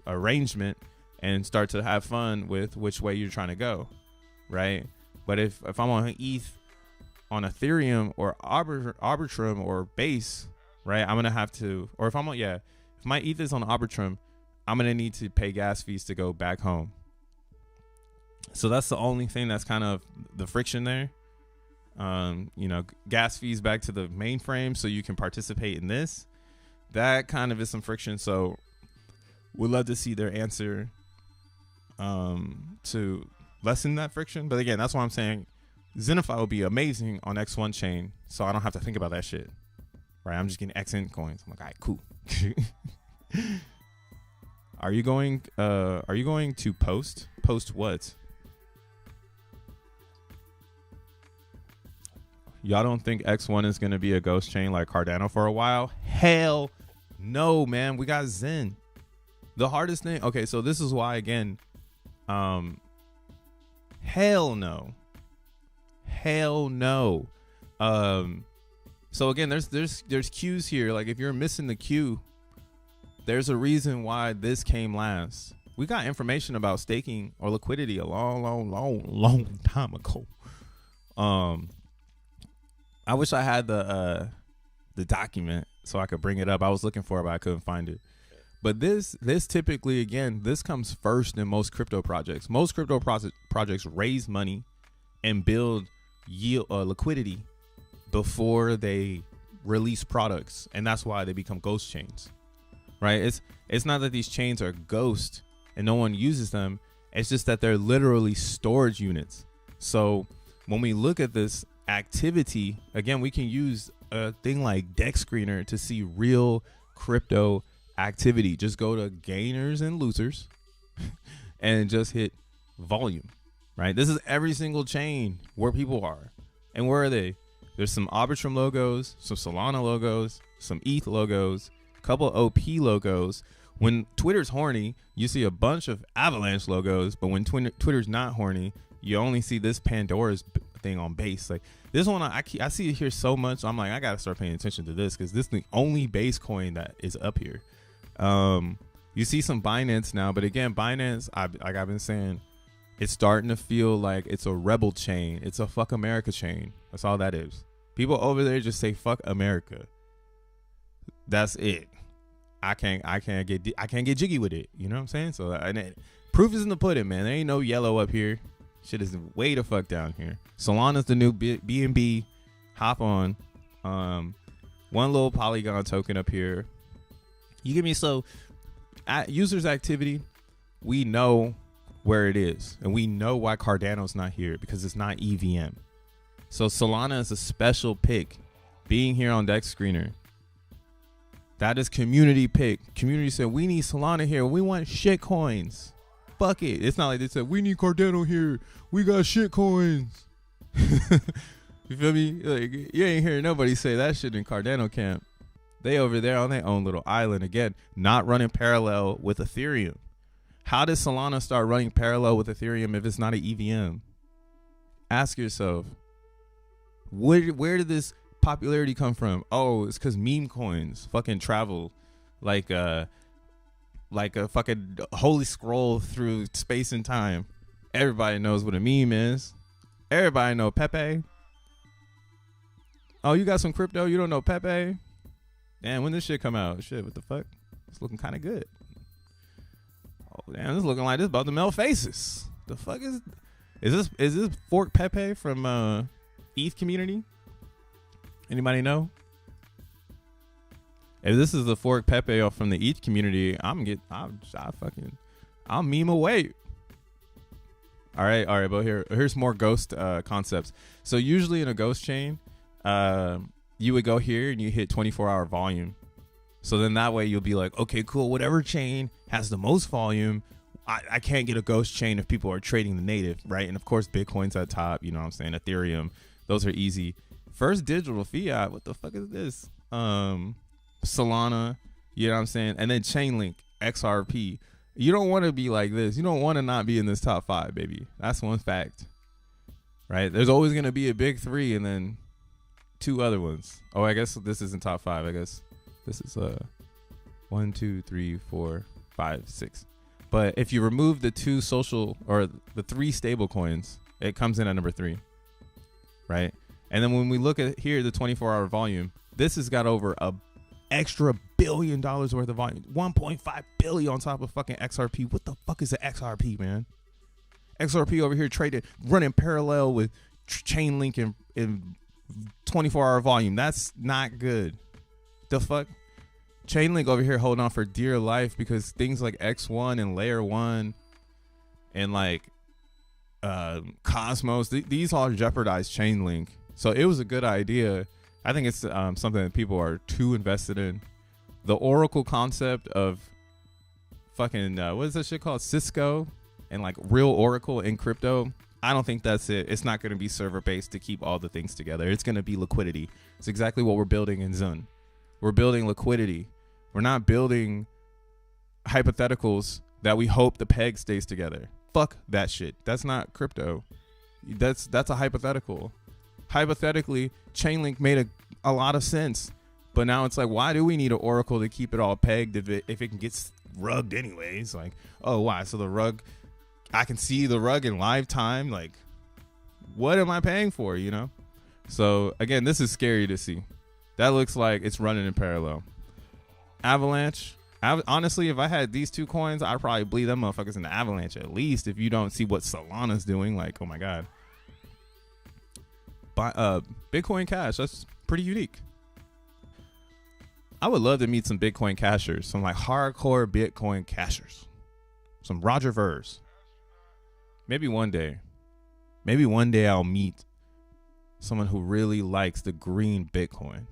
arrangement and start to have fun with which way you're trying to go, right? But if I'm on ETH, on Ethereum or Arbitrum or Base, right, I'm gonna have to, or if my ETH is on Arbitrum, I'm gonna need to pay gas fees to go back home. So that's the only thing that's kind of the friction there. You know, gas fees back to the mainframe so you can participate in this. That kind of is some friction. So we'd love to see their answer to lessen that friction. But again, that's why I'm saying Xenify will be amazing on X1 chain, so I don't have to think about that shit. Right? I'm just getting XN coins. I'm like, all right, cool. Are you going to post what? Y'all don't think X1 is going to be a ghost chain like Cardano for a while? Hell no, man. We got Zen. The hardest thing. Okay, so this is why, again, hell no. Hell no. So again, there's queues here. Like if you're missing the queue, there's a reason why this came last. We got information about staking or liquidity a long time ago. I wish I had the document so I could bring it up. I was looking for it, but I couldn't find it. But this typically, again, this comes first in most crypto projects. Most crypto projects raise money and build yield liquidity before they release products, and that's why they become ghost chains, right? It's not that these chains are ghost and no one uses them. It's just that they're literally storage units. So when we look at this activity, again, we can use a thing like Dex Screener to see real crypto activity. Just go to gainers and losers and just hit volume, right? This is every single chain where people are. And where are they? There's some Arbitrum logos, some Solana logos, some ETH logos, a couple of OP logos. When Twitter's horny, you see a bunch of Avalanche logos, but when Twitter's not horny, you only see this Pandora's thing on Base. Like this one, I see it here so much. So I'm like, I gotta start paying attention to this because this is the only Base coin that is up here. You see some Binance now, but again, Binance, like I've been saying, it's starting to feel like it's a rebel chain. It's a fuck America chain. That's all that is. People over there just say fuck America. That's it. I can't get jiggy with it. You know what I'm saying? So proof is in the pudding, man. There ain't no yellow up here. Shit is way the fuck down here. Solana's the new BNB. Hop on. One little Polygon token up here. You give me users activity. We know where it is, and we know why Cardano's not here because it's not EVM. So Solana is a special pick, being here on Dex Screener. That is community pick. Community said we need Solana here. We want shit coins. Fuck it. It's not like they said we need Cardano here. We got shit coins. You feel me? Like you ain't hearing nobody say that shit in Cardano camp. They over there on their own little island again, not running parallel with Ethereum. How does Solana start running parallel with Ethereum if it's not an EVM? Ask yourself, where did this popularity come from? Oh, it's because meme coins fucking travel like a fucking holy scroll through space and time. Everybody knows what a meme is. Everybody know Pepe. Oh, you got some crypto? You don't know Pepe? Damn, when this shit come out? Shit, what the fuck? It's looking kind of good. Oh, damn, this looking like this about to melt faces. The fuck is this Fork Pepe from ETH community? Anybody know? If this is the Fork Pepe from the ETH community, I'll meme away. All right. But here's more ghost concepts. So usually in a ghost chain, you would go here and you hit 24-hour volume. So then that way you'll be like, okay, cool. Whatever chain has the most volume, I can't get a ghost chain if people are trading the native, right? And of course, Bitcoin's at top. You know what I'm saying? Ethereum, those are easy. First digital fiat. What the fuck is this? Solana. You know what I'm saying? And then Chainlink, XRP. You don't want to be like this. You don't want to not be in this top 5, baby. That's one fact, right? There's always going to be a big 3 and then 2 other ones. Oh, I guess this isn't top 5. I guess this is 1, 2, 3, 4, 5, 6. But if you remove the 2 social or the 3 stable coins, it comes in at number 3, right? And then when we look at here, the 24-hour volume, this has got over a extra $1 billion worth of volume, 1.5 billion on top of fucking XRP. What the fuck is the XRP, man? XRP over here traded, running parallel with Chainlink in 24-hour volume. That's not good. The fuck? Chainlink over here holding on for dear life because things like X1 and Layer 1 and like Cosmos, these all jeopardize Chainlink. So it was a good idea. I think it's something that people are too invested in. The Oracle concept of fucking, what is that shit called? Cisco and like real Oracle in crypto. I don't think that's it. It's not going to be server based to keep all the things together. It's going to be liquidity. It's exactly what we're building in Zun. We're building liquidity. We're not building hypotheticals that we hope the peg stays together. Fuck that shit. That's not crypto. That's a hypothetical. Hypothetically, Chainlink made a lot of sense, but now it's like, why do we need an Oracle to keep it all pegged if it can get rugged anyways? Like, oh, why? So the rug, I can see the rug in live time. Like, what am I paying for? You know? So again, this is scary to see. That looks like it's running in parallel. Avalanche. Honestly, if I had these 2 coins, I'd probably bleed them motherfuckers in the Avalanche at least. If you don't see what Solana's doing, like, oh my god. Bitcoin Cash, that's pretty unique. I would love to meet some Bitcoin cashers, some like hardcore Bitcoin cashers, some Roger Vers. Maybe one day I'll meet someone who really likes the green Bitcoin.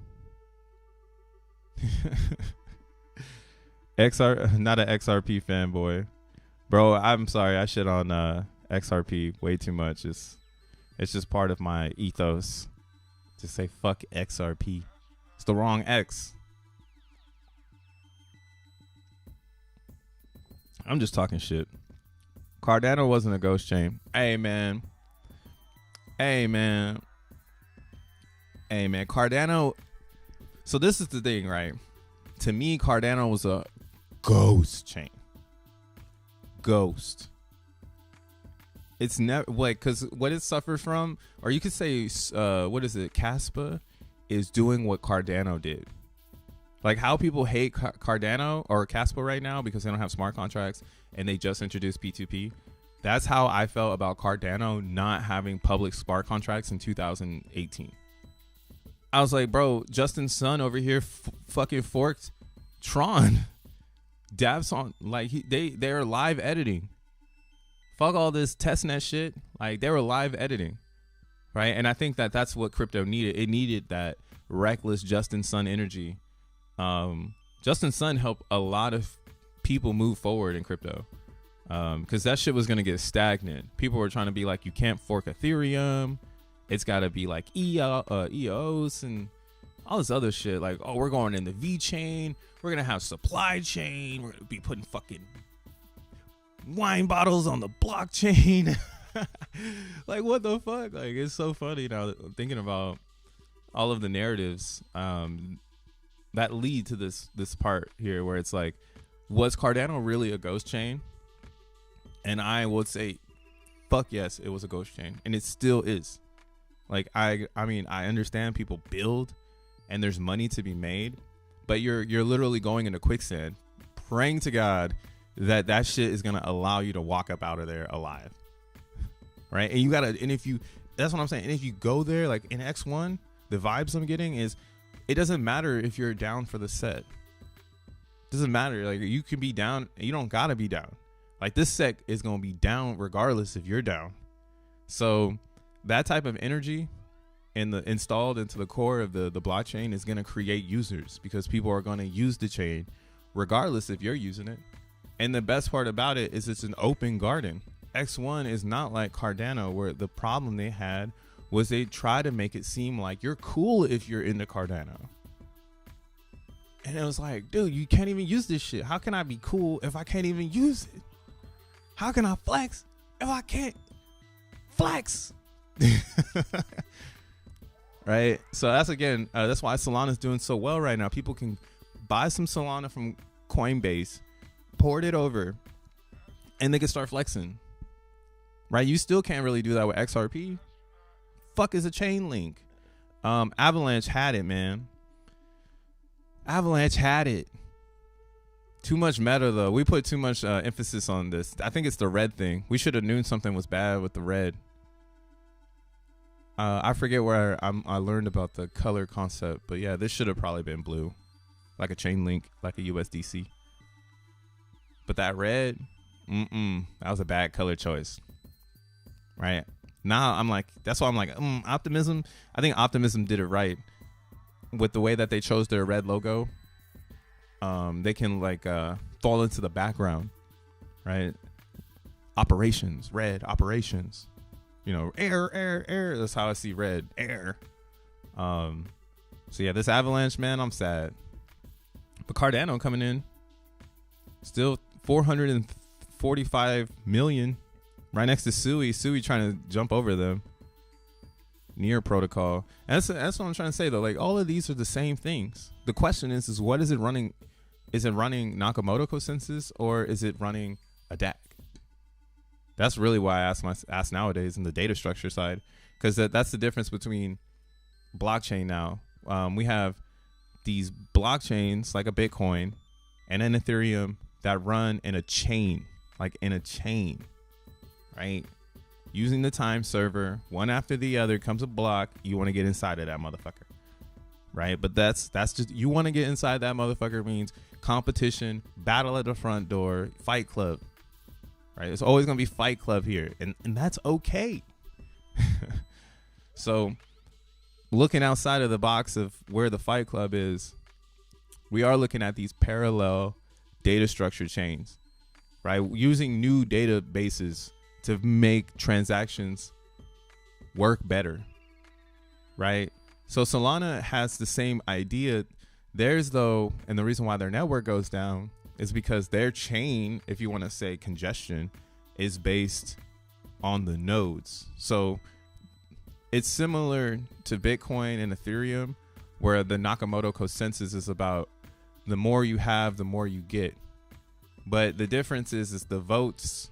Not an XRP fanboy, bro. I'm sorry, I shit on XRP way too much. It's just part of my ethos to say fuck XRP. It's the wrong X. I'm just talking shit. Cardano wasn't a ghost chain. Hey man. Cardano. So this is the thing, right? To me, Cardano was a ghost chain. Ghost. It's never like, because what it suffers from, or you could say, what is it? Caspa is doing what Cardano did. Like how people hate Cardano or Caspa right now because they don't have smart contracts and they just introduced P2P. That's how I felt about Cardano not having public smart contracts in 2018. I was like, bro, Justin Sun over here fucking forked Tron. Dav's on, like they're live editing. Fuck all this testnet shit. Like they were live editing, right? And I think that's what crypto needed. It needed that reckless Justin Sun energy. Justin Sun helped a lot of people move forward in crypto, because that shit was gonna get stagnant. People were trying to be like, you can't fork Ethereum. It's got to be like EOS and all this other shit. Like, oh, we're going in the V chain. We're gonna have supply chain. We're gonna be putting fucking wine bottles on the blockchain. Like, what the fuck? Like, it's so funny now thinking about all of the narratives that lead to this part here, where it's like, was Cardano really a ghost chain? And I would say, fuck yes, it was a ghost chain, and it still is. Like, I mean, I understand people build, and there's money to be made, but you're literally going into quicksand, praying to God that shit is gonna allow you to walk up out of there alive, right? And you gotta, and if you, that's what I'm saying. And if you go there, like in X1, the vibes I'm getting is, it doesn't matter if you're down for the set. It doesn't matter. Like, you can be down, you don't gotta be down. Like this sec is going to be down regardless if you're down. So that type of energy installed into the core of the blockchain is going to create users, because people are going to use the chain regardless if you're using it. And the best part about it is it's an open garden. X1 is not like Cardano, where the problem they had was they try to make it seem like you're cool if you're into Cardano. And it was like, dude, you can't even use this shit. How can I be cool if I can't even use it? How can I flex if I can't flex? Right? So that's that's why Solana's doing so well right now. People can buy some Solana from Coinbase, port it over, and they can start flexing. Right? You still can't really do that with XRP. Fuck is a chain link. Avalanche had it, man. Avalanche had it. Too much meta though. We put too much emphasis on this. I think it's the red thing. We should have known something was bad with the red. I forget where I learned about the color concept, but yeah, this should have probably been blue, like a chain link, like a USDC. But that red, that was a bad color choice, right? Now I'm like, that's why I'm like, Optimism. I think Optimism did it right with the way that they chose their red logo. They can like fall into the background, right? Operations, red operations. You know, air. That's how I see red, air. So yeah, this Avalanche, man, I'm sad. But Cardano coming in, still 445 million, right next to Sui. Sui trying to jump over them. Near protocol. And that's what I'm trying to say though. Like all of these are the same things. The question is what is it running? Is it running Nakamoto consensus or is it running a DAC? That's really why I ask nowadays in the data structure side, because that's the difference between blockchain now. We have these blockchains like a Bitcoin and an Ethereum that run in a chain, right? Using the time server, one after the other comes a block. You want to get inside of that motherfucker, right? But that's just, you want to get inside that motherfucker means competition, battle at the front door, fight club. Right, it's always gonna be Fight Club here, and that's okay. So, looking outside of the box of where the Fight Club is, we are looking at these parallel data structure chains, right? Using new databases to make transactions work better, right? So Solana has the same idea. Theirs though, and the reason why their network goes down is because their chain, if you want to say congestion, is based on the nodes. So it's similar to Bitcoin and Ethereum, where the Nakamoto consensus is about the more you have, the more you get. But the difference is the votes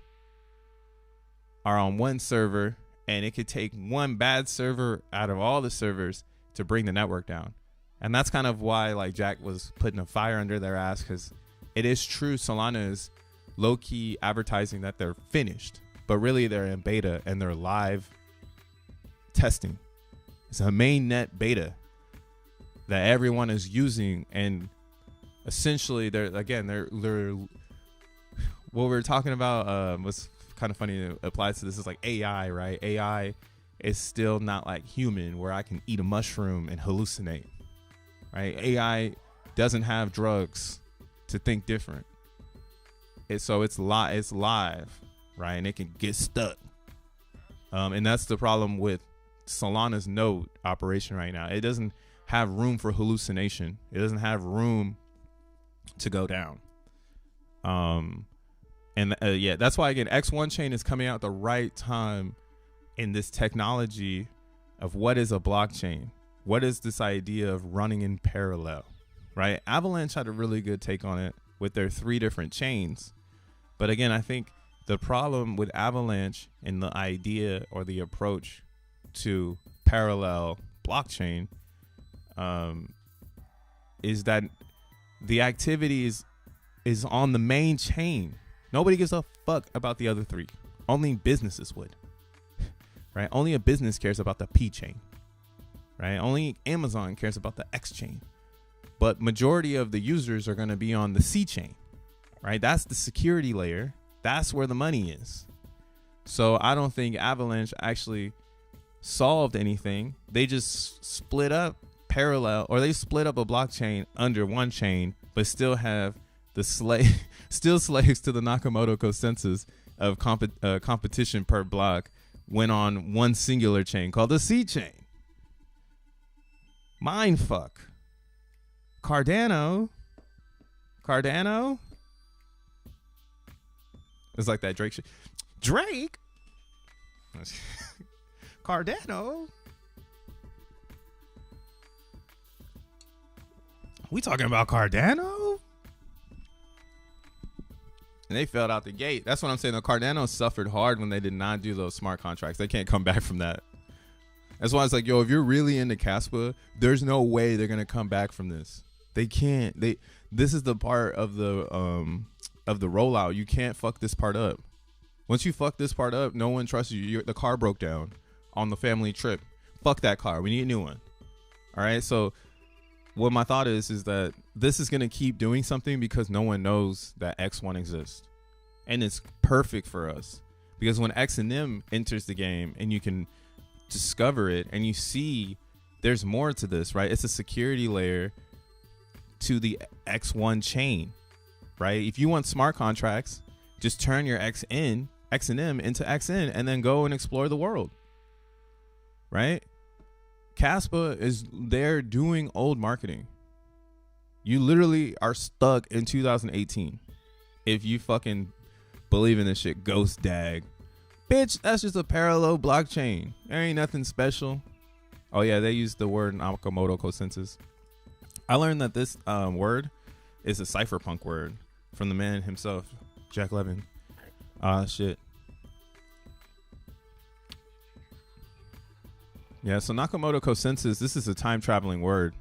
are on one server, and it could take one bad server out of all the servers to bring the network down. And that's kind of why like Jack was putting a fire under their ass, because it is true Solana is low-key advertising that they're finished, but really they're in beta and they're live testing. It's a mainnet beta that everyone is using, and essentially they're what we were talking about was kind of funny. It applies to this is like AI, right? AI is still not like human, where I can eat a mushroom and hallucinate, right? AI doesn't have drugs to think different. It's live, right? And it can get stuck. And that's the problem with Solana's node operation right now. It doesn't have room for hallucination. It doesn't have room to go down. Yeah, that's why again, X1 chain is coming out the right time in this technology of what is a blockchain. What is this idea of running in parallel? Right? Avalanche had a really good take on it with their 3 different chains. But again, I think the problem with Avalanche and the idea or the approach to parallel blockchain is that the activity is on the main chain. Nobody gives a fuck about the other 3. Only businesses would. Right? Only a business cares about the P chain. Right? Only Amazon cares about the X chain. But majority of the users are going to be on the C chain, right? That's the security layer That's where the money is. So I don't think Avalanche actually solved anything. They just split up parallel, or they split up a blockchain under one chain, but still have the still slaves to the Nakamoto consensus of competition per block went on one singular chain called the C chain. Mindfuck. Cardano. It's like that Drake shit. Drake? Cardano? We talking about Cardano? And they fell out the gate. That's what I'm saying. The Cardano suffered hard when they did not do those smart contracts. They can't come back from that. That's why it's like, yo, if you're really into Caspa, there's no way they're gonna come back from this. They can't. This is the part of the rollout. You can't fuck this part up. Once you fuck this part up, no one trusts you. The car broke down on the family trip. Fuck that car. We need a new one. All right. So what my thought is that this is gonna keep doing something because no one knows that X1 exists, and it's perfect for us because when XENM enters the game and you can discover it and you see there's more to this, right? It's a security layer to the X1 chain, right? If you want smart contracts, just turn your XENM into XN and then go and explore the world, right? Caspa is there doing old marketing. You literally are stuck in 2018 if you fucking believe in this shit. Ghost dag. Bitch, that's just a parallel blockchain. There ain't nothing special. Oh yeah, they use the word Nakamoto consensus. I learned that this word is a cypherpunk word from the man himself, Jack Levin. Shit. Yeah, so Nakamoto consensus, this is a time traveling word.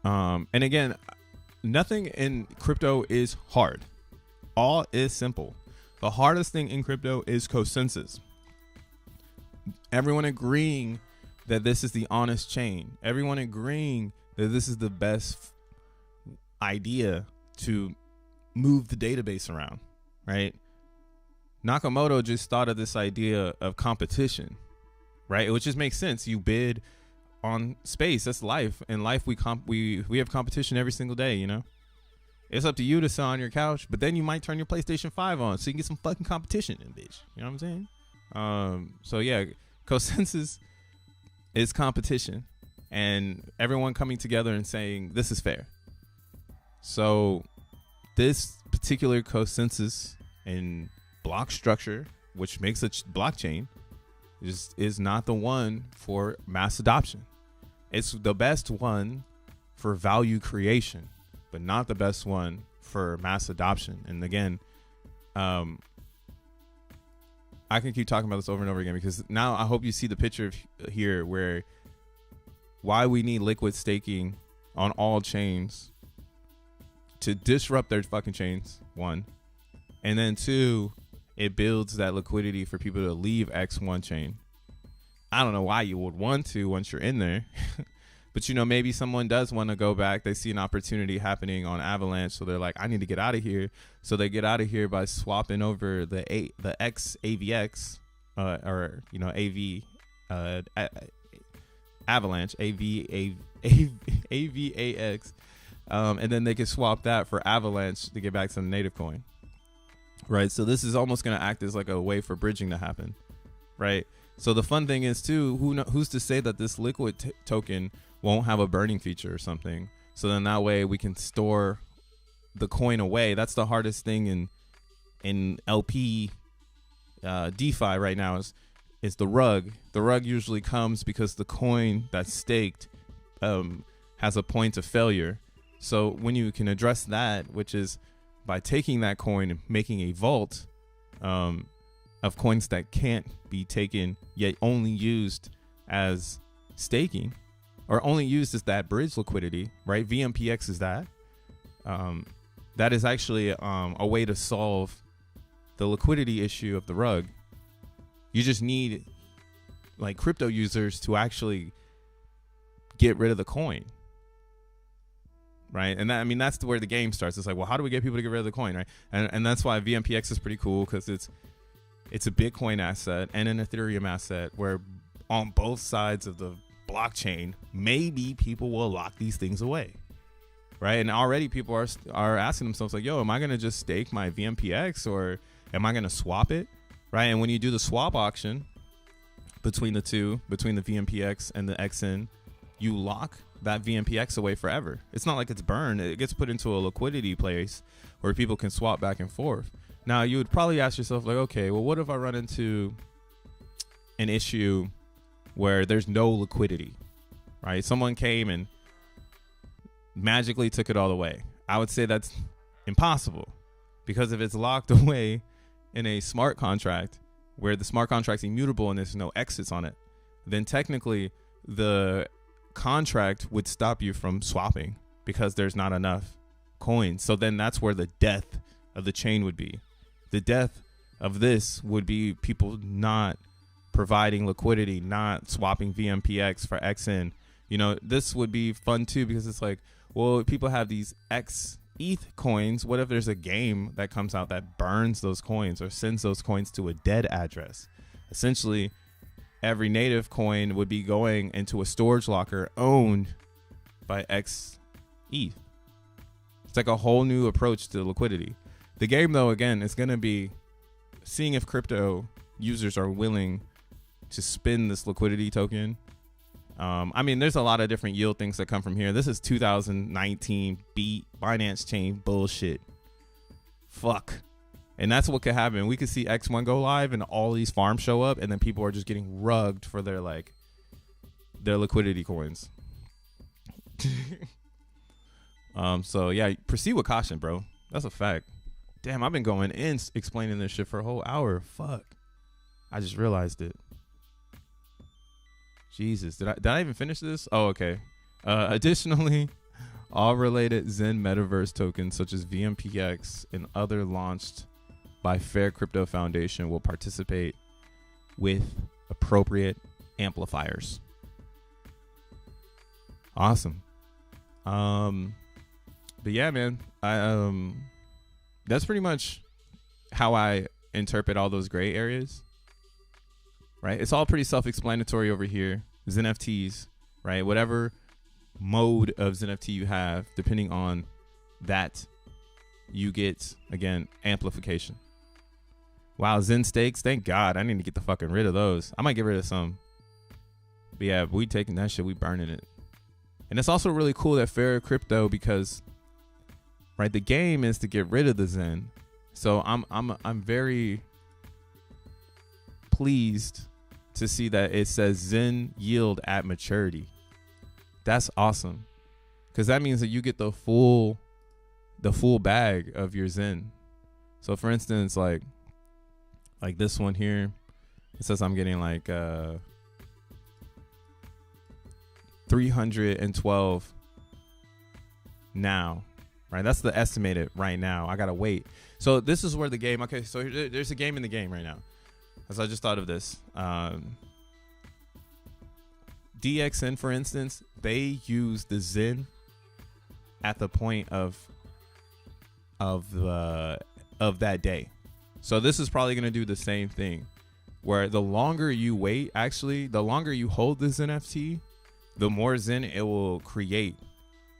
And again, nothing in crypto is hard. All is simple. The hardest thing in crypto is consensus. Everyone agreeing that this is the honest chain. Everyone agreeing that this is the best idea to move the database around, right? Nakamoto just thought of this idea of competition, right? Which just makes sense. You bid on space. That's life. In life, we have competition every single day, you know? It's up to you to sit on your couch, but then you might turn your PlayStation 5 on so you can get some fucking competition in, bitch. You know what I'm saying? So yeah, consensus is competition and everyone coming together and saying this is fair. So this particular consensus and block structure, which makes a blockchain, is not the one for mass adoption. It's the best one for value creation, but not the best one for mass adoption. And again, I can keep talking about this over and over again because now I hope you see the picture here where why we need liquid staking on all chains to disrupt their fucking chains, one. And then two, it builds that liquidity for people to leave X1 chain. I don't know why you would want to once you're in there. But, you know, maybe someone does want to go back. They see an opportunity happening on Avalanche. So they're like, I need to get out of here. So they get out of here by swapping over the X AVX or, you know, Avalanche, AVAX. And then they can swap that for Avalanche to get back to the native coin. Right. So this is almost going to act as like a way for bridging to happen. Right. So the fun thing is, too, who's to say that this liquid token won't have a burning feature or something? So then that way we can store the coin away. That's the hardest thing in LP DeFi right now is the rug. The rug usually comes because the coin that's staked has a point of failure. So when you can address that, which is by taking that coin and making a vault of coins that can't be taken yet only used as staking or only used as that bridge liquidity, right? VMPX is that. That is actually a way to solve the liquidity issue of the rug. You just need like crypto users to actually get rid of the coin. right? And that, I mean, that's where the game starts. It's like, well, how do we get people to get rid of the coin, right? And that's why VMPX is pretty cool, because it's a Bitcoin asset and an Ethereum asset, where on both sides of the blockchain, maybe people will lock these things away, right? And already people are asking themselves like, yo, am I going to just stake my VMPX, or am I going to swap it, right? And when you do the swap auction between the two, between the VMPX and the XN, you lock that VMPX away forever. It's not like it's burned. It gets put into a liquidity place where people can swap back and forth. Now, you would probably ask yourself like, okay, well, what if I run into an issue where there's no liquidity, right? Someone came and magically took it all away. I would say that's impossible, because if it's locked away in a smart contract where the smart contract's immutable and there's no exits on it, then technically the contract would stop you from swapping because there's not enough coins. So then that's where the death of the chain would be. The death of this would be people not providing liquidity, not swapping VMPX for XN. You know, this would be fun too, because it's like, well, people have these ETH coins. What if there's a game that comes out that burns those coins or sends those coins to a dead address? Essentially, every native coin would be going into a storage locker owned by ETH. It's like a whole new approach to liquidity. The game, though, again, is going to be seeing if crypto users are willing to spin this liquidity token. I mean, there's a lot of different yield things that come from here. This is 2019 Binance chain bullshit. Fuck. And that's what could happen. We could see X1 go live and all these farms show up, and then people are just getting rugged for their liquidity coins. So yeah, proceed with caution, bro. That's a fact. Damn, I've been going in explaining this shit for a whole hour. Fuck. I just realized it. Jesus, did I even finish this? Oh, okay. Additionally, all related Zen metaverse tokens such as VMPX and other launched by Fair Crypto Foundation will participate with appropriate amplifiers. Awesome. But yeah, man, that's pretty much how I interpret all those gray areas. Right? It's all pretty self-explanatory over here. XeNFTs, right? Whatever mode of XeNFT you have, depending on that, you get, again, amplification. Wow, Zen stakes, thank God. I need to get the fucking rid of those. I might get rid of some. But yeah, we taking that shit, we burning it. And it's also really cool that Fair Crypto, because, right, the game is to get rid of the Zen. So I'm very pleased to see that it says Zen yield at maturity. That's awesome, because that means that you get the full bag of your Zen. So for instance, like this one here, it says I'm getting like 312 now, right? That's the estimated right now. I gotta wait. So this is where the game, okay, so there's a game in the game right now. So I just thought of this. DXN, for instance, they use the Zen at the point of that day. So this is probably going to do the same thing, where the longer you wait, actually, the longer you hold this NFT, the more Zen it will create.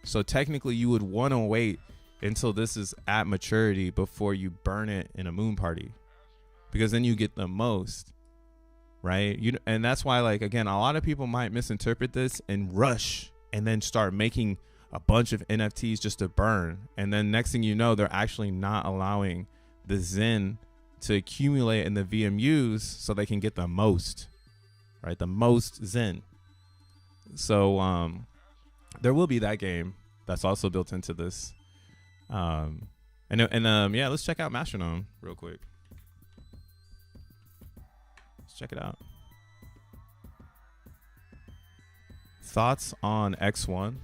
So technically, you would want to wait until this is at maturity before you burn it in a moon party, because then you get the most, right? And that's why, like, again, a lot of people might misinterpret this and rush and then start making a bunch of NFTs just to burn. And then next thing you know, they're actually not allowing the Zen to accumulate in the VMUs so they can get the most, right? The most Zen. So there will be that game that's also built into this. Yeah, let's check out Mastronome real quick. Check it out. Thoughts on X1?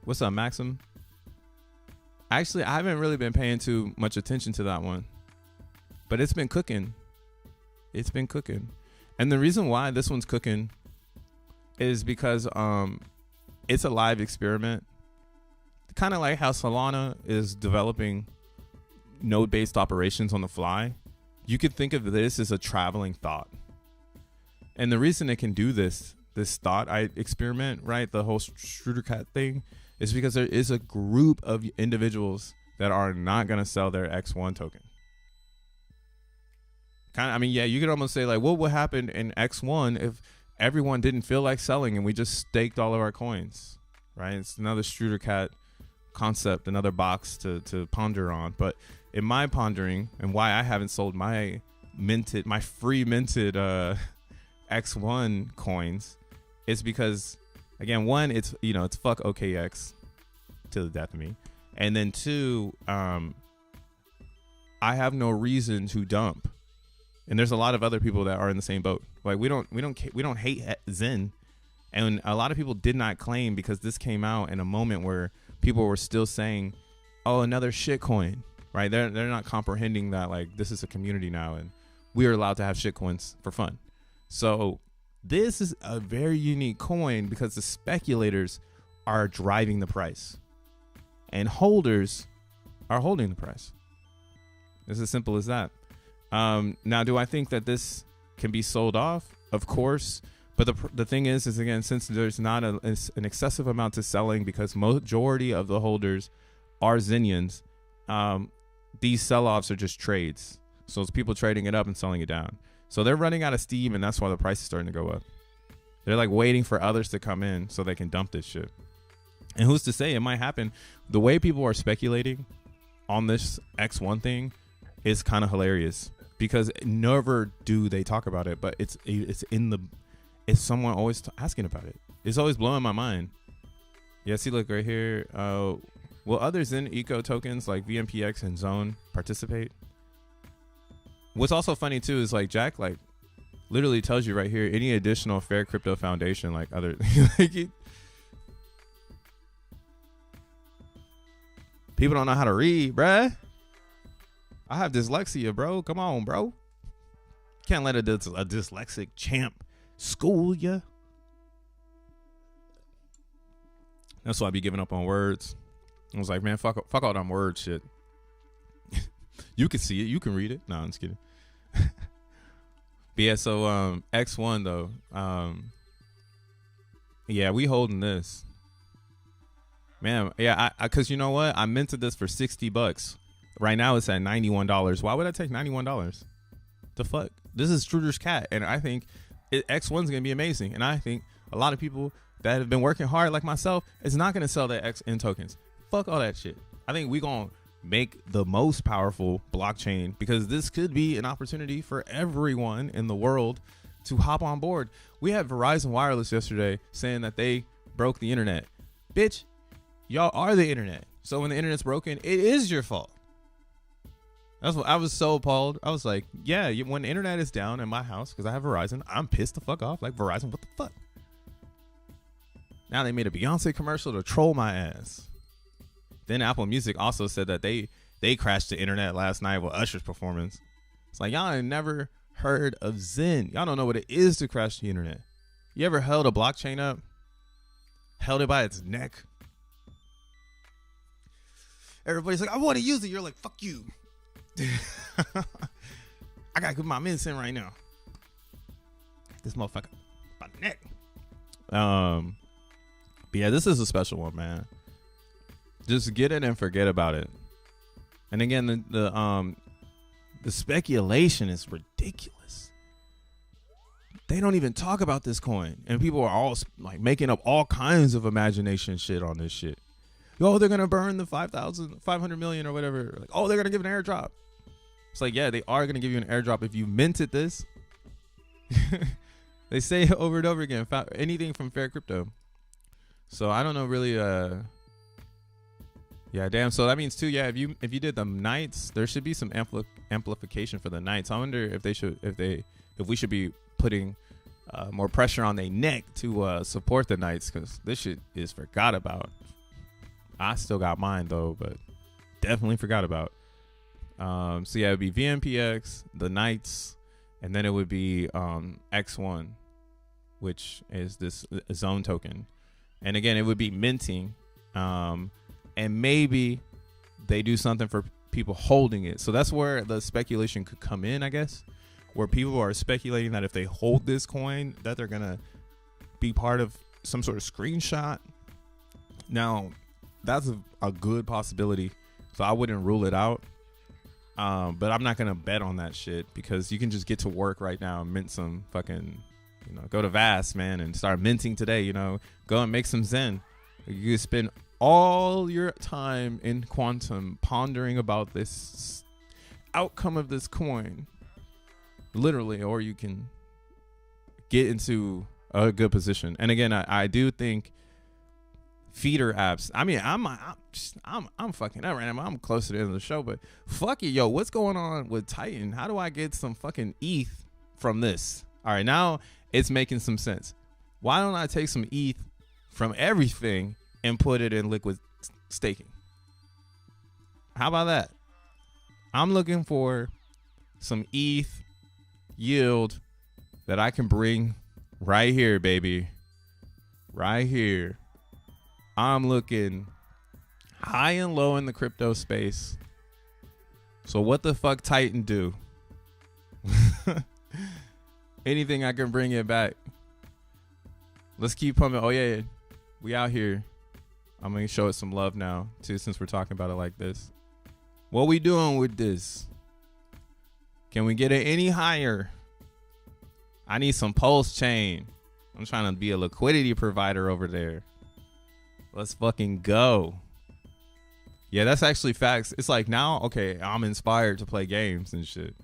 What's up, Maxim? Actually, I haven't really been paying too much attention to that one, but it's been cooking. It's been cooking. And the reason why this one's cooking is because it's a live experiment, kind of like how Solana is developing node-based operations on the fly. You could think of this as a traveling thought. And the reason it can do this thought experiment, right, the whole Strudercat thing, is because there is a group of individuals that are not going to sell their X1 token. I mean, yeah, you could almost say, like, what would happen in X1 if everyone didn't feel like selling and we just staked all of our coins, right? It's another Strudercat concept, another box to ponder on. But in my pondering, and why I haven't sold my free minted X1 coins, is because, again, one, it's fuck OKX to the death of me, and then two, I have no reason to dump. And there's a lot of other people that are in the same boat. Like, we don't hate Zen, and a lot of people did not claim, because this came out in a moment where people were still saying, "Oh, another shit coin," right? They're not comprehending that, like, this is a community now, and we are allowed to have shit coins for fun. So this is a very unique coin because the speculators are driving the price, and holders are holding the price. It's as simple as that. Now, do I think that this can be sold off? Of course. But the thing is again, since there's not an excessive amount to selling, because majority of the holders are Zenians, these sell-offs are just trades. So it's people trading it up and selling it down. So they're running out of steam, and that's why the price is starting to go up. They're like waiting for others to come in so they can dump this shit. And who's to say it might happen? The way people are speculating on this X1 thing is kind of hilarious, because never do they talk about it, but it's someone always asking about it. It's always blowing my mind. Yeah, see, look right here. Will others in eco tokens like VMPX and Zone participate? What's also funny too is, like, Jack, like, literally tells you right here, any additional Fair Crypto Foundation, like other people don't know how to read, bruh. I have dyslexia, bro. Come on, bro. Can't let a dyslexic champ school ya. That's why I be giving up on words. I was like, man, fuck all them word shit. You can see it. You can read it. No, I'm just kidding. But yeah, so X1 though. Yeah, we holding this. Man, yeah, cause you know what? I minted this for $60. Right now it's at $91. Why would I take $91? The fuck? This is Struder's cat, and I think X1's gonna be amazing. And I think a lot of people that have been working hard, like myself, is not gonna sell their XN tokens. Fuck all that shit. I think we gonna make the most powerful blockchain, because this could be an opportunity for everyone in the world to hop on board. We had Verizon Wireless yesterday saying that they broke the internet. Bitch, y'all are the internet. So when the internet's broken, it is your fault. That's what I was so appalled. I was like, yeah, when the internet is down in my house, because I have Verizon, I'm pissed the fuck off. Like, Verizon, what the fuck? Now they made a Beyonce commercial to troll my ass. Then Apple Music also said that they crashed the internet last night with Usher's performance. It's like, y'all ain't never heard of Zen. Y'all don't know what it is to crash the internet. You ever held a blockchain up? Held it by its neck? Everybody's like, I want to use it. You're like, fuck you. I gotta get my mints in right now. This motherfucker by the neck. But yeah, this is a special one, man. Just get it and forget about it. And again, the speculation is ridiculous. They don't even talk about this coin, and people are all like making up all kinds of imagination shit on this shit. Yo, they're gonna burn the 500 million or whatever. Like, oh, they're gonna give an airdrop. It's like, yeah, they are gonna give you an airdrop if you minted this. They say it over and over again. Anything from Fair Crypto. So I don't know really. Yeah, damn. So that means too. Yeah, if you did the nights, there should be some amplification for the nights. I wonder if we should be putting more pressure on their neck to support the nights, because this shit is forgot about. I still got mine though, but definitely forgot about. So yeah, it'd be VMPX, the Knights, and then it would be X1, which is this zone token. And again, it would be minting. And maybe they do something for people holding it. So that's where the speculation could come in, I guess, where people are speculating that if they hold this coin, that they're going to be part of some sort of screenshot. Now, that's a good possibility. So I wouldn't rule it out. But I'm not going to bet on that shit, because you can just get to work right now and mint some fucking, go to Vast, man, and start minting today, go and make some Zen. You can spend all your time in quantum pondering about this outcome of this coin, literally, or you can get into a good position. And again, I do think feeder apps. I mean, I'm fucking up right now. I'm close to the end of the show, but fuck it, yo, what's going on with Titan? How do I get some fucking ETH from this? All right, now it's making some sense. Why don't I take some ETH from everything and put it in liquid staking? How about that? I'm looking for some ETH yield that I can bring right here, baby. Right here. I'm looking high and low in the crypto space. So what the fuck Titan do? Anything I can bring it back. Let's keep pumping. Oh yeah, we out here. I'm gonna show it some love now too, since we're talking about it like this. What we doing with this? Can we get it any higher? I need some pulse chain. I'm trying to be a liquidity provider over there. Let's fucking go. Yeah, that's actually facts. It's like now, okay, I'm inspired to play games and shit.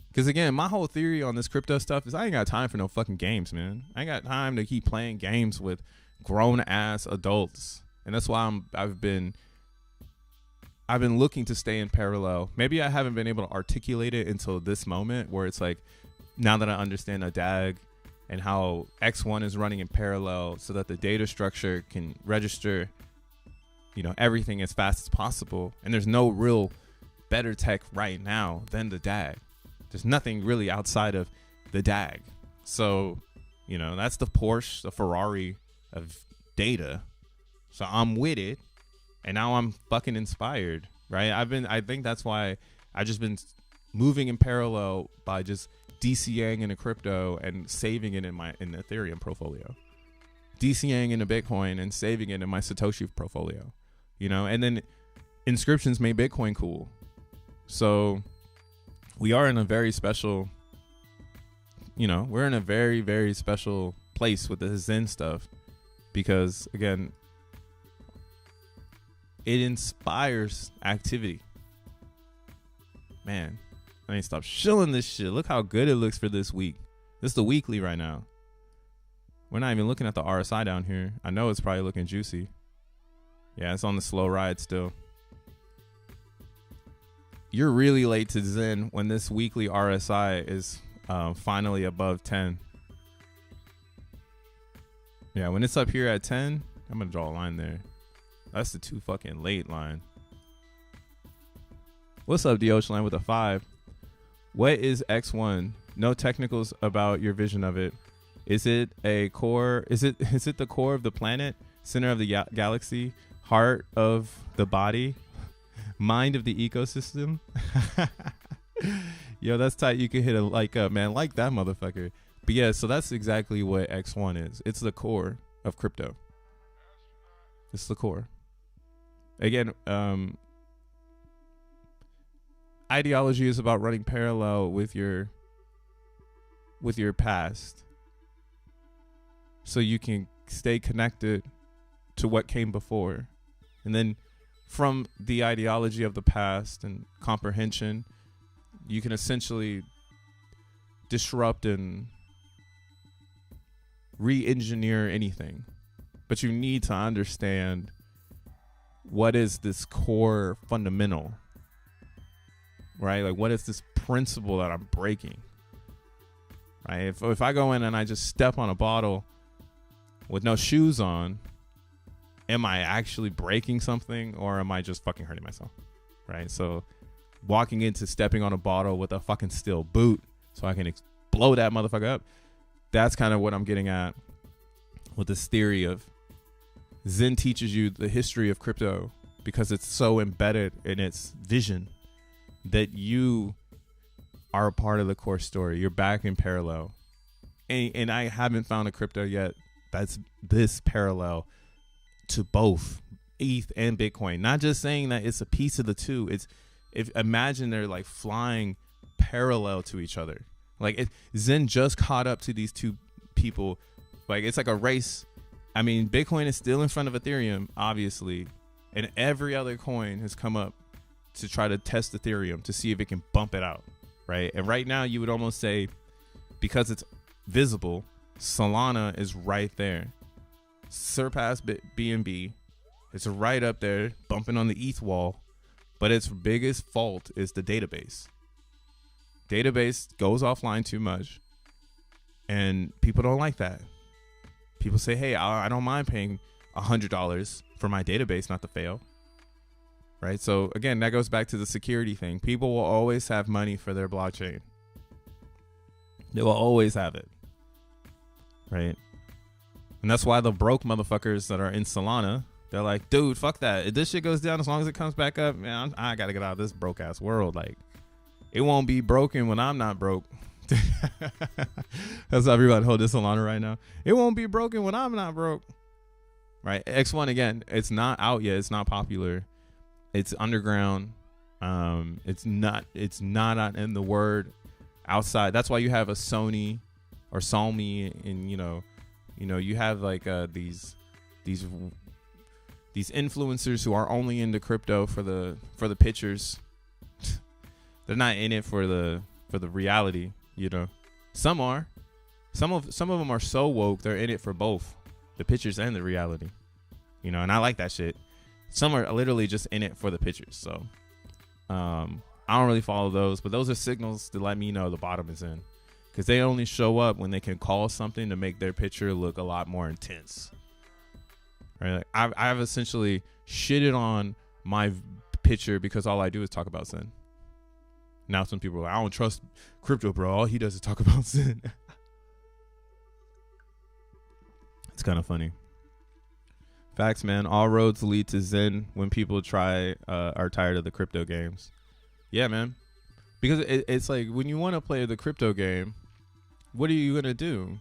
Because again, my whole theory on this crypto stuff is I ain't got time for no fucking games, man. I ain't got time to keep playing games with grown ass adults. And that's why I've been looking to stay in parallel. Maybe I haven't been able to articulate it until this moment, where it's like, now that I understand a DAG and how X1 is running in parallel so that the data structure can register, everything as fast as possible. And there's no real better tech right now than the DAG. There's nothing really outside of the DAG. So, that's the Porsche, the Ferrari of data. So I'm with it. And now I'm fucking inspired, right? I think that's why I've just been moving in parallel by just DCAing in a crypto and saving it in the Ethereum portfolio, DCAing in a Bitcoin and saving it in my Satoshi portfolio, and then inscriptions made Bitcoin cool. So we are in a very special, we're in a very, very special place with the Zen stuff, because again, it inspires activity. Man, I ain't stop shilling this shit. Look how good it looks for this week. This is the weekly right now. We're not even looking at the RSI down here. I know it's probably looking juicy. Yeah, it's on the slow ride still. You're really late to Zen when this weekly RSI is finally above 10. Yeah, when it's up here at 10, I'm going to draw a line there. That's the too fucking late line. What's up, D-Ocean with a 5? What is X1? No technicals about your vision of it. Is it a core? Is it the core of the planet, center of the galaxy, heart of the body, mind of the ecosystem? Yo, that's tight. You can hit a like up, man. Like that motherfucker. But yeah, so that's exactly what X1 is. It's the core of crypto. It's the core. Again, ideology is about running parallel with your past, so you can stay connected to what came before. And then from the ideology of the past and comprehension, you can essentially disrupt and re-engineer anything. But you need to understand what is this core fundamental, right? Like, what is this principle that I'm breaking, right? If I go in and I just step on a bottle with no shoes on, am I actually breaking something, or am I just fucking hurting myself, right? So walking into stepping on a bottle with a fucking steel boot so I can blow that motherfucker up, that's kind of what I'm getting at with this theory of Zen teaches you the history of crypto because it's so embedded in its vision that you are a part of the core story. You're back in parallel. And I haven't found a crypto yet that's this parallel to both ETH and Bitcoin. Not just saying that it's a piece of the two. Imagine they're like flying parallel to each other. Like Zen just caught up to these two people. Like it's like a race. I mean, Bitcoin is still in front of Ethereum, obviously, and every other coin has come up to try to test Ethereum to see if it can bump it out, right? And right now, you would almost say, because it's visible, Solana is right there, surpassed BNB. It's right up there, bumping on the ETH wall, but its biggest fault is the database. Database goes offline too much, and people don't like that. People say, hey, I don't mind paying $100 for my database not to fail. Right? So again, that goes back to the security thing. People will always have money for their blockchain. They will always have it. Right? And that's why the broke motherfuckers that are in Solana, they're like, dude, fuck that. If this shit goes down, as long as it comes back up, man, I got to get out of this broke ass world. Like, it won't be broken when I'm not broke. That's how everybody hold this Solana right now. It won't be broken when I'm not broke. Right? X1, again, it's not out yet. It's not popular. It's underground. It's not in the word outside. That's why you have a Sony or Salmi, and you have like these influencers who are only into crypto for the pictures. They're not in it for the reality. Some are. Some of them are so woke they're in it for both the pictures and the reality. And I like that shit. Some are literally just in it for the pictures. So I don't really follow those, but those are signals to let me know the bottom is in, because they only show up when they can call something to make their picture look a lot more intense. Right? Like I've essentially shitted on my picture because all I do is talk about Zen. Now some people are like, I don't trust crypto, bro. All he does is talk about Zen. It's kind of funny. Facts, man. All roads lead to Zen when people are tired of the crypto games. Yeah, man. Because it's like when you want to play the crypto game, what are you going to do?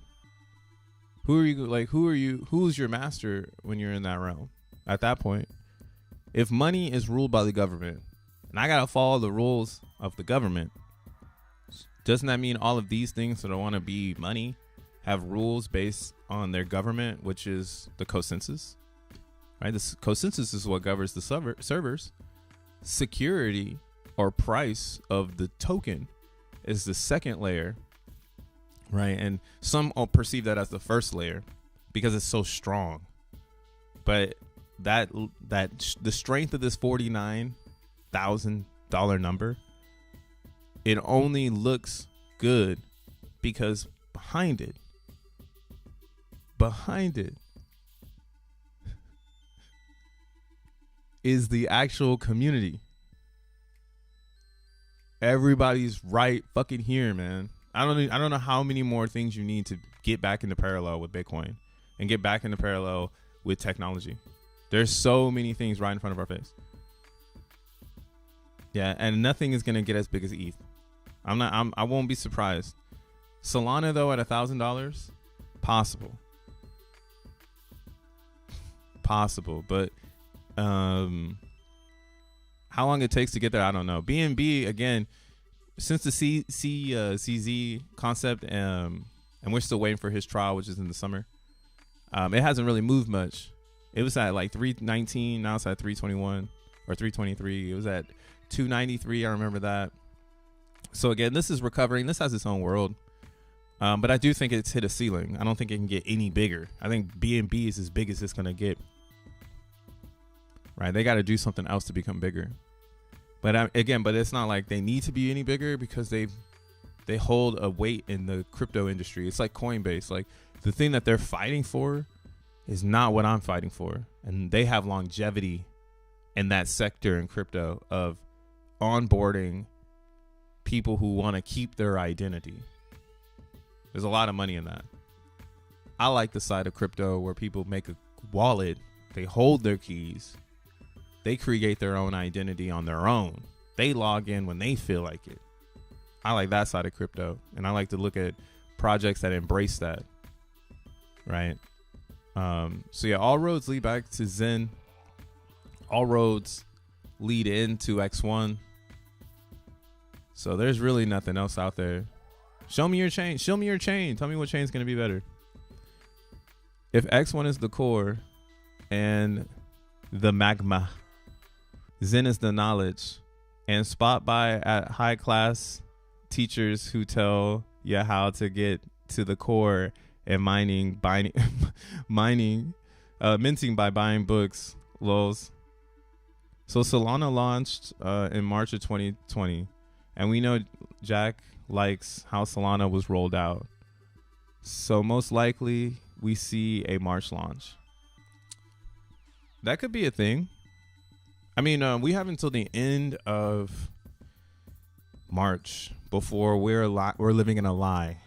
Who's your master when you're in that realm? At that point, if money is ruled by the government, and I got to follow the rules of the government, doesn't that mean all of these things that want to be money have rules based on their government, which is the consensus? Right? This consensus is what governs the servers. Security or price of the token is the second layer, right? And some perceive that as the first layer because it's so strong. But the strength of this $49,000 number, it only looks good because behind it is the actual community. Everybody's right fucking here, man. I don't know how many more things you need to get back into parallel with Bitcoin and get back into parallel with technology. There's so many things right in front of our face. Yeah, and nothing is gonna get as big as ETH. I won't be surprised. Solana though at $1,000, possible, but how long it takes to get there, I don't know. BNB, again, since the CZ concept, and we're still waiting for his trial, which is in the summer, it hasn't really moved much. It was at like 319, now it's at 321 or 323. It was at 293, I remember that. So again, this is recovering. This has its own world, but I do think it's hit a ceiling. I don't think it can get any bigger. I think BNB is as big as it's gonna get. Right, they got to do something else to become bigger. But but it's not like they need to be any bigger because they hold a weight in the crypto industry. It's like Coinbase. Like the thing that they're fighting for is not what I'm fighting for, and they have longevity in that sector in crypto of onboarding people who want to keep their identity. There's a lot of money in that. I like the side of crypto where people make a wallet They hold their keys. They create their own identity on their own. They log in when they feel like it. I like that side of crypto, and I like to look at projects that embrace that, right? So yeah, all roads lead back to Zen. All roads lead into X1. So there's really nothing else out there. Show me your chain. Show me your chain. Tell me what chain's going to be better. If X1 is the core and the magma, Zen is the knowledge, and spot by at high class teachers who tell you how to get to the core and minting by buying books. Lols. So Solana launched in March of 2020, and we know Jack likes how Solana was rolled out. So most likely we see a March launch. That could be a thing. I mean, we have until the end of March before we're living in a lie.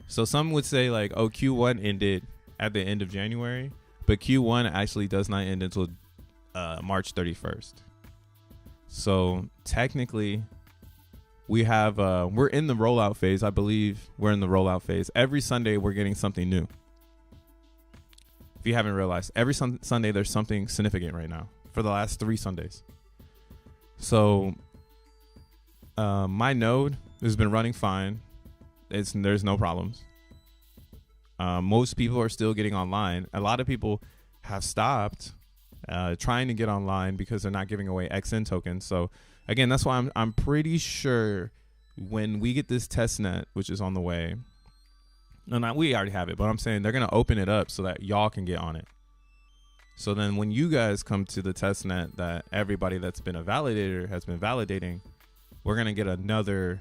So some would say like, oh, Q1 ended at the end of January, but Q1 actually does not end until March 31st. So technically we have we're in the rollout phase. I believe we're in the rollout phase. Every Sunday we're getting something new. If you haven't realized, every Sunday there's something significant right now for the last 3 Sundays. So my node has been running fine. There's no problems. Most people are still getting online. A lot of people have stopped trying to get online because they're not giving away XN tokens. So again, that's why I'm pretty sure when we get this testnet, which is on the way, no, we already have it, but I'm saying they're going to open it up so that y'all can get on it. So then when you guys come to the testnet that everybody that's been a validator has been validating, we're going to get another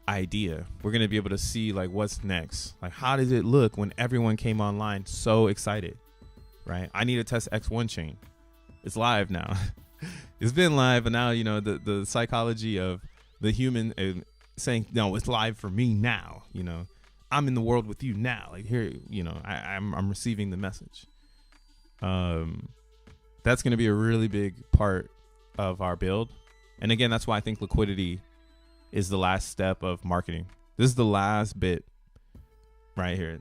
idea. We're going to be able to see like what's next. Like, how does it look when everyone came online so excited, right? I need to test X1 chain. It's live now. It's been live, but now, you know, the psychology of the human saying, no, it's live for me now, you know. I'm in the world with you now. Like here, you know, I'm receiving the message. That's going to be a really big part of our build. And again, that's why I think liquidity is the last step of marketing. This is the last bit right here.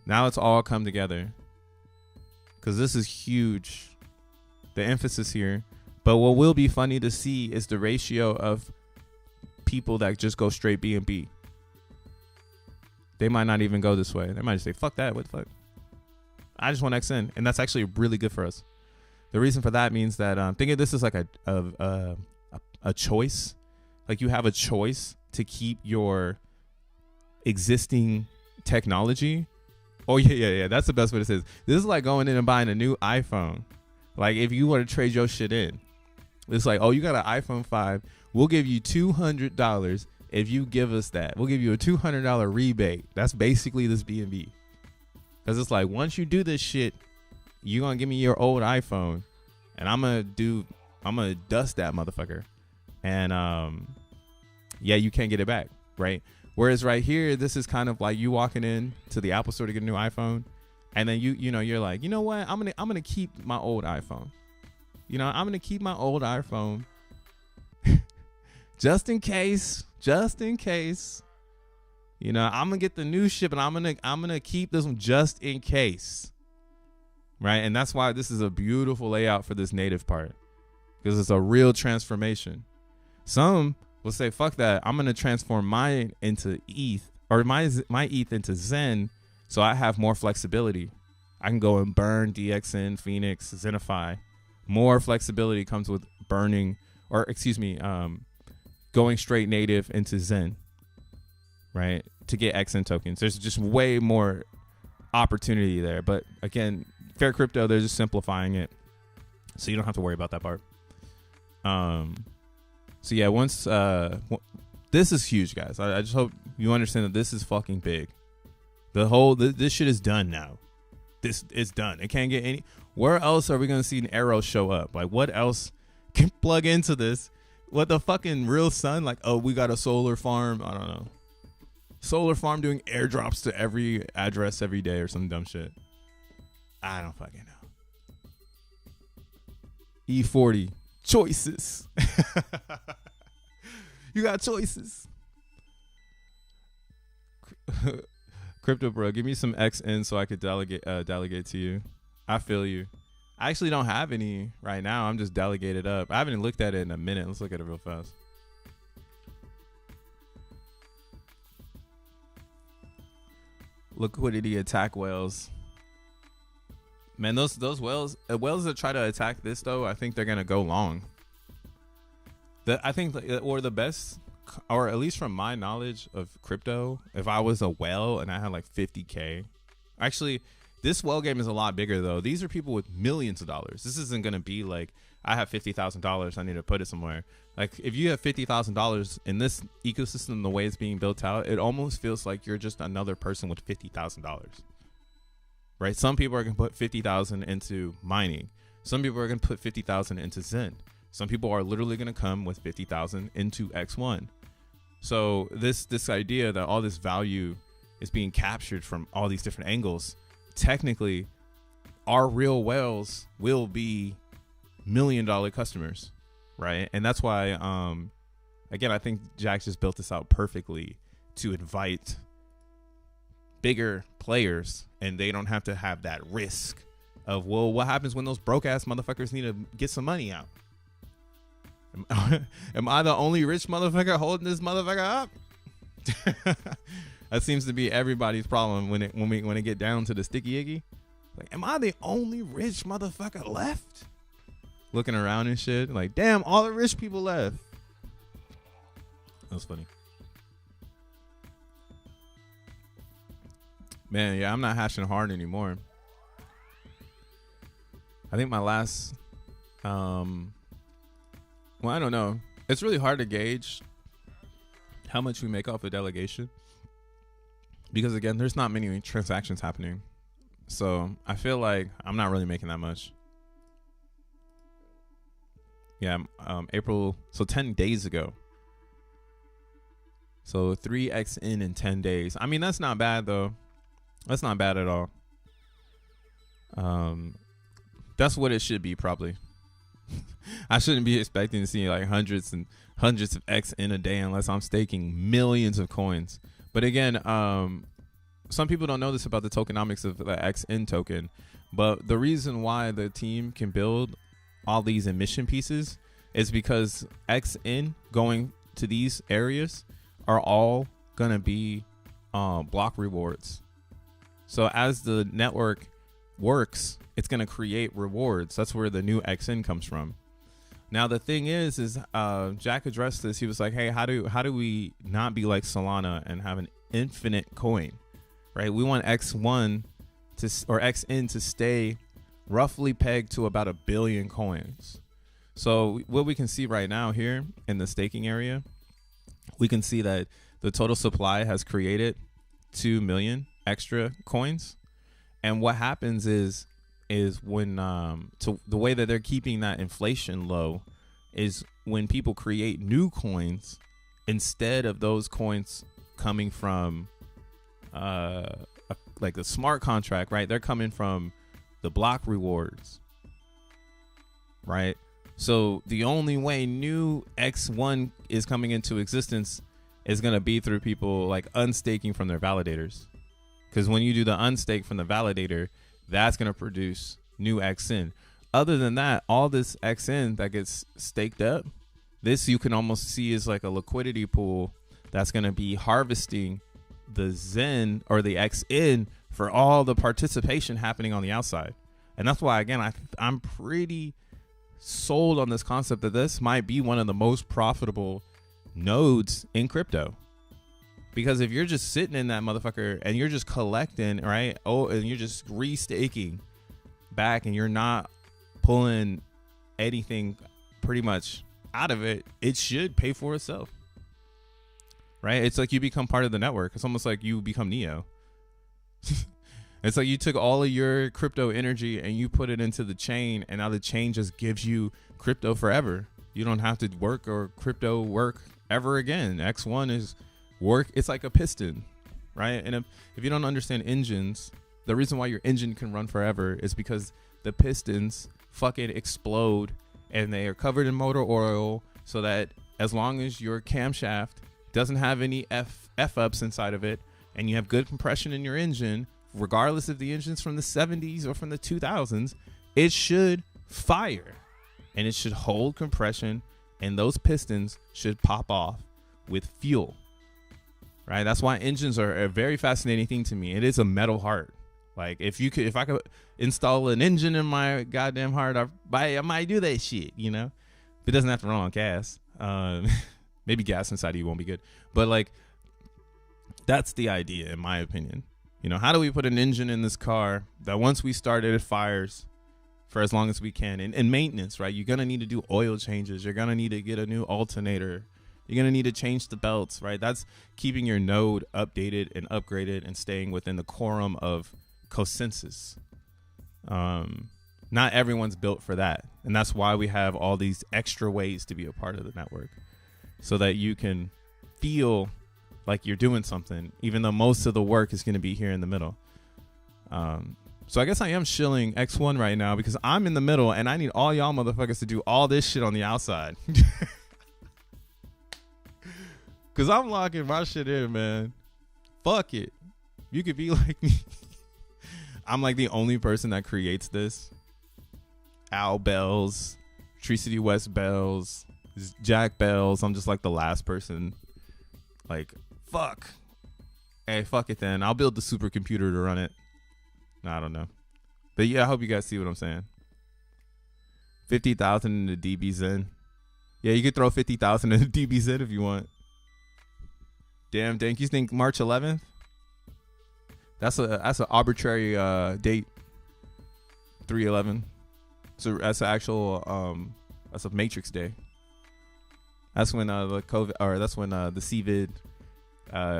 Now it's all come together because this is huge. The emphasis here. But what will be funny to see is the ratio of people that just go straight BNB. They might not even go this way. They might just say, fuck that. What the fuck? I just want XN. And that's actually really good for us. The reason for that means that think of this as like a choice. Like you have a choice to keep your existing technology. Oh, yeah. That's the best way to say it. This is like going in and buying a new iPhone. Like if you want to trade your shit in. It's like, oh, you got an iPhone 5. We'll give you $200 if you give us that. We'll give you a $200 rebate. That's basically this BNB. Because it's like, once you do this shit, you're going to give me your old iPhone. And I'm going to dust that motherfucker. And yeah, you can't get it back, right? Whereas right here, this is kind of like you walking in to the Apple store to get a new iPhone. And then you're like, you know what? I'm gonna keep my old iPhone. You know, I'm gonna keep my old iPhone just in case. You know, I'm gonna get the new ship, and I'm gonna keep this one just in case. Right? And that's why this is a beautiful layout for this native part. Because it's a real transformation. Some will say, fuck that. I'm gonna transform mine into ETH, or my ETH into Zen. So I have more flexibility. I can go and burn DXN, Phoenix, Xenify. More flexibility comes with burning, or excuse me, going straight native into Zen, right? To get XN tokens. There's just way more opportunity there. But again, Fair Crypto, they're just simplifying it. So you don't have to worry about that part. So yeah, once, this is huge, guys. I just hope you understand that this is fucking big. This shit is done now. This is done. It can't get any. Where else are we gonna see an arrow show up? Like, what else can plug into this? What the fucking real sun? Like, oh, we got a solar farm. I don't know. Solar farm doing airdrops to every address every day or some dumb shit. I don't fucking know. E40 choices. You got choices. Crypto bro, give me some XN so I could delegate to you. I feel you. I actually don't have any right now. I'm just delegated up. I haven't looked at it in a minute. Let's look at it real fast. Liquidity attack whales. Man, those whales that try to attack this though, I think they're gonna go long. I think, or the best, or at least from my knowledge of crypto, if I was a whale and I had like 50K, actually, this whale game is a lot bigger though. These are people with millions of dollars. This isn't gonna be like I have $50,000. I need to put it somewhere. Like if you have $50,000 in this ecosystem, the way it's being built out, it almost feels like you're just another person with $50,000. Right? Some people are gonna put 50,000 into mining. Some people are gonna put 50,000 into Zen. Some people are literally gonna come with 50,000 into X1. So this idea that all this value is being captured from all these different angles, technically, our real whales will be $1 million customers, right? And that's why, again, I think Jack just built this out perfectly to invite bigger players, and they don't have to have that risk of, well, what happens when those broke ass motherfuckers need to get some money out? Am I the only rich motherfucker holding this motherfucker up? That seems to be everybody's problem when it get down to the sticky icky. Like, am I the only rich motherfucker left? Looking around and shit, like, damn, all the rich people left. That's funny. Man, yeah, I'm not hashing hard anymore. I think my last, well, I don't know. It's really hard to gauge how much we make off a delegation, because again, there's not many transactions happening. So I feel like I'm not really making that much. Yeah, April, so 10 days ago. So 3x in 10 days. I mean, that's not bad though. That's not bad at all. That's what it should be probably. I shouldn't be expecting to see like hundreds and hundreds of X in a day unless I'm staking millions of coins. But again, some people don't know this about the tokenomics of the XN token, but the reason why the team can build all these emission pieces is because XN going to these areas are all gonna be block rewards. So as the network works, it's gonna create rewards. That's where the new XN comes from. Now the thing is Jack addressed this. He was like, hey, how do we not be like Solana and have an infinite coin, right? We want X1 or XN to stay roughly pegged to about 1 billion coins. So what we can see right now here in the staking area, we can see that the total supply has created 2 million extra coins. And what happens is when so the way that they're keeping that inflation low is when people create new coins, instead of those coins coming from like the smart contract, right? They're coming from the block rewards, right? So the only way new X1 is coming into existence is going to be through people like unstaking from their validators. Because when you do the unstake from the validator, that's going to produce new XN. Other than that, all this XN that gets staked up, this you can almost see is like a liquidity pool that's going to be harvesting the Zen or the XN for all the participation happening on the outside. And that's why, again, I'm pretty sold on this concept that this might be one of the most profitable nodes in crypto. Because if you're just sitting in that motherfucker and you're just collecting, right? Oh, and you're just restaking back and you're not pulling anything pretty much out of it, it should pay for itself, right? It's like you become part of the network. It's almost like you become Neo. It's like you took all of your crypto energy and you put it into the chain, and now the chain just gives you crypto forever. You don't have to work or crypto work ever again. X1 is work. It's like a piston, right? And if you don't understand engines, The reason why your engine can run forever is because the pistons fucking explode and they are covered in motor oil, so that as long as your camshaft doesn't have any F-ups inside of it and you have good compression in your engine, regardless if the engine's from the 70s or from the 2000s, it should fire and it should hold compression, and those pistons should pop off with fuel, right? That's why engines are a very fascinating thing to me. It is a metal heart. Like if I could install an engine in my goddamn heart, I might do that shit, you know? If it doesn't have to run on gas. Maybe gas inside of you won't be good, but like, that's the idea, in my opinion. You know, how do we put an engine in this car that once we start it fires for as long as we can? And maintenance, right? You're gonna need to do oil changes. You're gonna need to get a new alternator. You're gonna need to change the belts, right? That's keeping your node updated and upgraded and staying within the quorum of consensus. Not everyone's built for that, and that's why we have all these extra ways to be a part of the network, so that you can feel like you're doing something, even though most of the work is going to be here in the middle. So I guess I am shilling X1 right now because I'm in the middle and I need all y'all motherfuckers to do all this shit on the outside. Because I'm locking my shit in, man. Fuck it. You could be like me. I'm like the only person that creates this. Al Bells, Tree City West Bells, Jack Bells. I'm just like the last person. Like, fuck. Hey, fuck it then. I'll build the supercomputer to run it. I don't know. But yeah, I hope you guys see what I'm saying. 50,000 into DB Zen. Yeah, you could throw 50,000 into DB Zen if you want. Damn, Dank, you think March 11th? That's an arbitrary date. 3/11. So that's an actual that's a Matrix Day. That's when the COVID, or that's when the CVID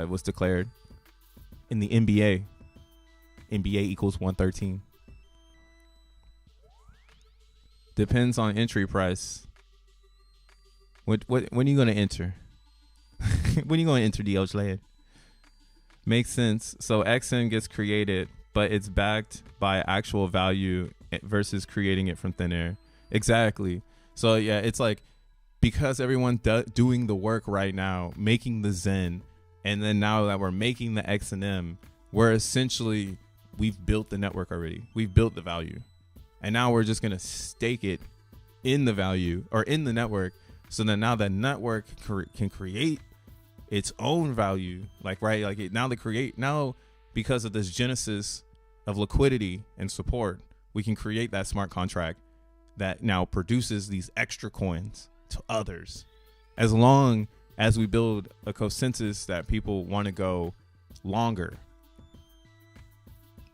was declared in the NBA. NBA equals 113. Depends on entry price. When are you gonna enter? When are you gonna enter DH land? Makes sense. So XN gets created, but it's backed by actual value versus creating it from thin air. Exactly. So yeah, it's like, because everyone doing the work right now, making the Zen, and then now that we're making the XNM, we're essentially, we've built the network already. We've built the value. And now we're just going to stake it in the value or in the network, so that now the network can create its own value. Like, right, like now because of this genesis of liquidity and support, we can create that smart contract that now produces these extra coins to others, as long as we build a consensus that people want to go longer.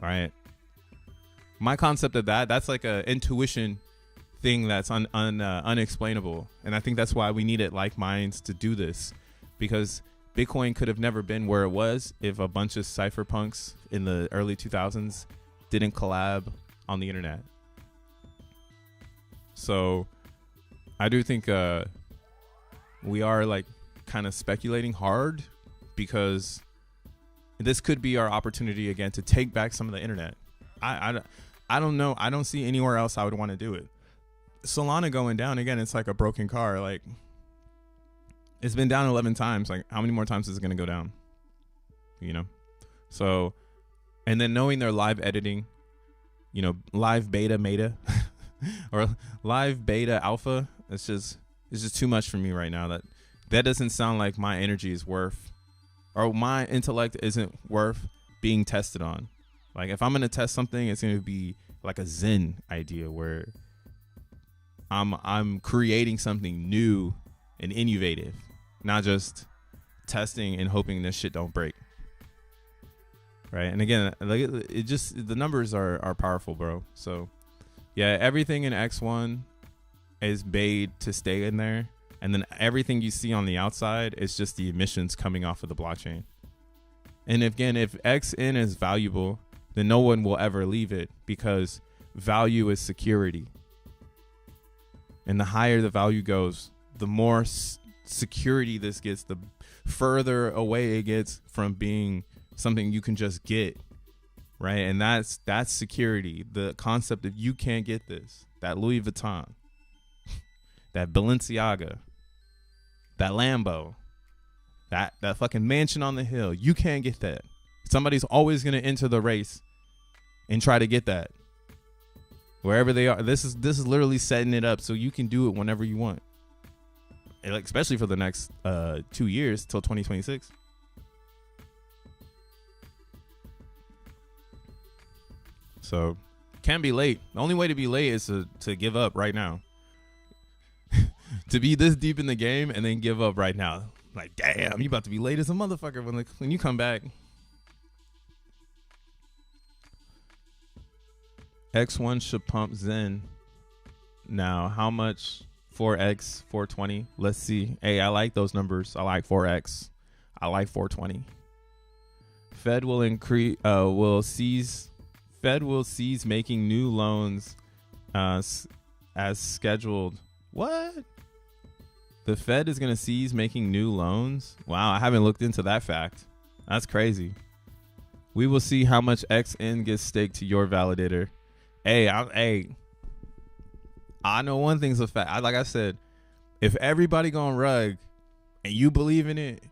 Right? My concept of that's like a intuition thing that's unexplainable, and I think that's why we needed like minds to do this, because Bitcoin could have never been where it was if a bunch of cypherpunks in the early 2000s didn't collab on the internet. So I do think we are like kind of speculating hard, because this could be our opportunity again to take back some of the internet. I don't know. I don't see anywhere else I would want to do it. Solana going down again, it's like a broken car. Like, it's been down 11 times. Like, how many more times is it going to go down? You know? So, and then knowing their live editing, you know, live beta meta or live beta alpha, it's just too much for me right now. That doesn't sound like my energy is worth, or my intellect isn't worth being tested on. Like, if I'm going to test something, it's going to be like a Zen idea where I'm creating something new and innovative, not just testing and hoping this shit don't break. Right? And again, like it just, the numbers are powerful, bro. So yeah, everything in X1 is made to stay in there, and then everything you see on the outside is just the emissions coming off of the blockchain. And again, if XN is valuable, then no one will ever leave it, because value is security. And the higher the value goes, the more security this gets, the further away it gets from being something you can just get right? And that's security. The concept of you can't get this. That Louis Vuitton, that Balenciaga, that Lambo, that fucking mansion on the hill. You can't get that. Somebody's always gonna enter the race and try to get that wherever they are. This is literally setting it up so you can do it whenever you want. And like, especially for the next 2 years till 2026. So can't be late. The only way to be late is to give up right now. To be this deep in the game and then give up right now. Like, damn, you about to be late as a motherfucker when you come back. X1 should pump Zen. Now, how much? 4X, 420. Let's see. Hey, I like those numbers. I like 4X. I like 420. Fed will increase. Fed will cease making new loans as scheduled. What? The Fed is going to cease making new loans? Wow, I haven't looked into that fact. That's crazy. We will see how much XN gets staked to your validator. Hey, I know one thing's a fact. Like I said, if everybody going rug and you believe in it,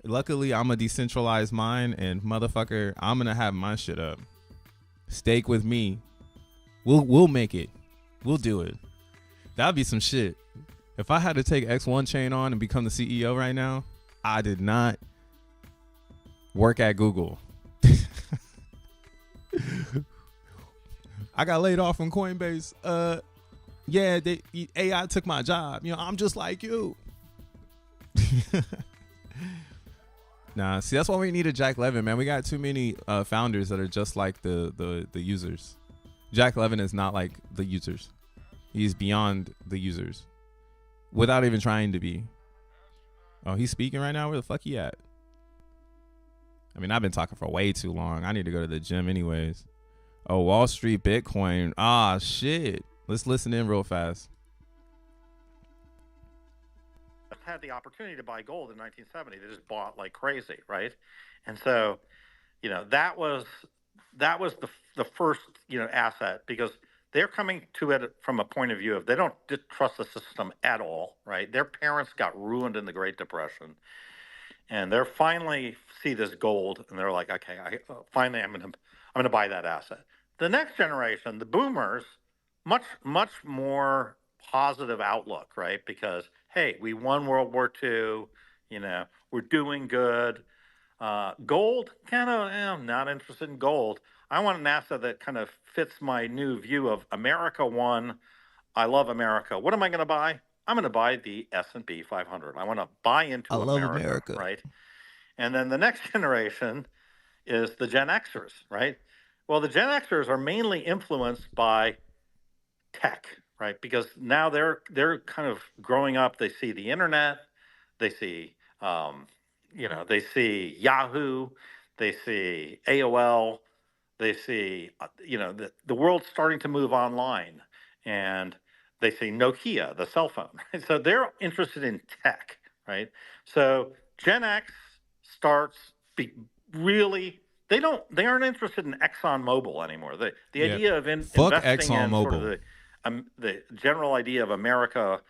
luckily I'm a decentralized mind and motherfucker, I'm going to have my shit up. Stake with me. We'll make it. We'll do it. That'd be some shit. If I had to take X1 chain on and become the CEO right now, I did not work at Google. I got laid off from Coinbase. Yeah, AI took my job. You know, I'm just like you. Nah, see, that's why we need a Jack Levin, man. We got too many founders that are just like the users. Jack Levin is not like the users. He's beyond the users without even trying to be. Oh, he's speaking right now? Where the fuck he at? I mean, I've been talking for way too long. I need to go to the gym anyways. Oh, Wall Street Bitcoin. Ah, shit. Let's listen in real fast. Had the opportunity to buy gold in 1970. They just bought like crazy, right? And so, you know, that was the first, you know, asset, because they're coming to it from a point of view of they don't trust the system at all, right? Their parents got ruined in the Great Depression, and they're finally see this gold, and they're like, okay, finally I'm gonna buy that asset. The next generation, the boomers, much more positive outlook, right? Because hey, we won World War II, you know, we're doing good. Gold, kind of, I'm not interested in gold. I want an asset that kind of fits my new view of America won. I love America. What am I going to buy? I'm going to buy the S&P 500. I want to buy into America, right? And then the next generation is the Gen Xers, right? Well, the Gen Xers are mainly influenced by tech, right? Because now they're kind of growing up. They see the internet, they see they see Yahoo, they see AOL, they see the world's starting to move online, and they see Nokia, the cell phone. Right? So they're interested in tech, right? So Gen X starts really. They aren't interested in ExxonMobil anymore. The idea of investing in sort of the general idea of America.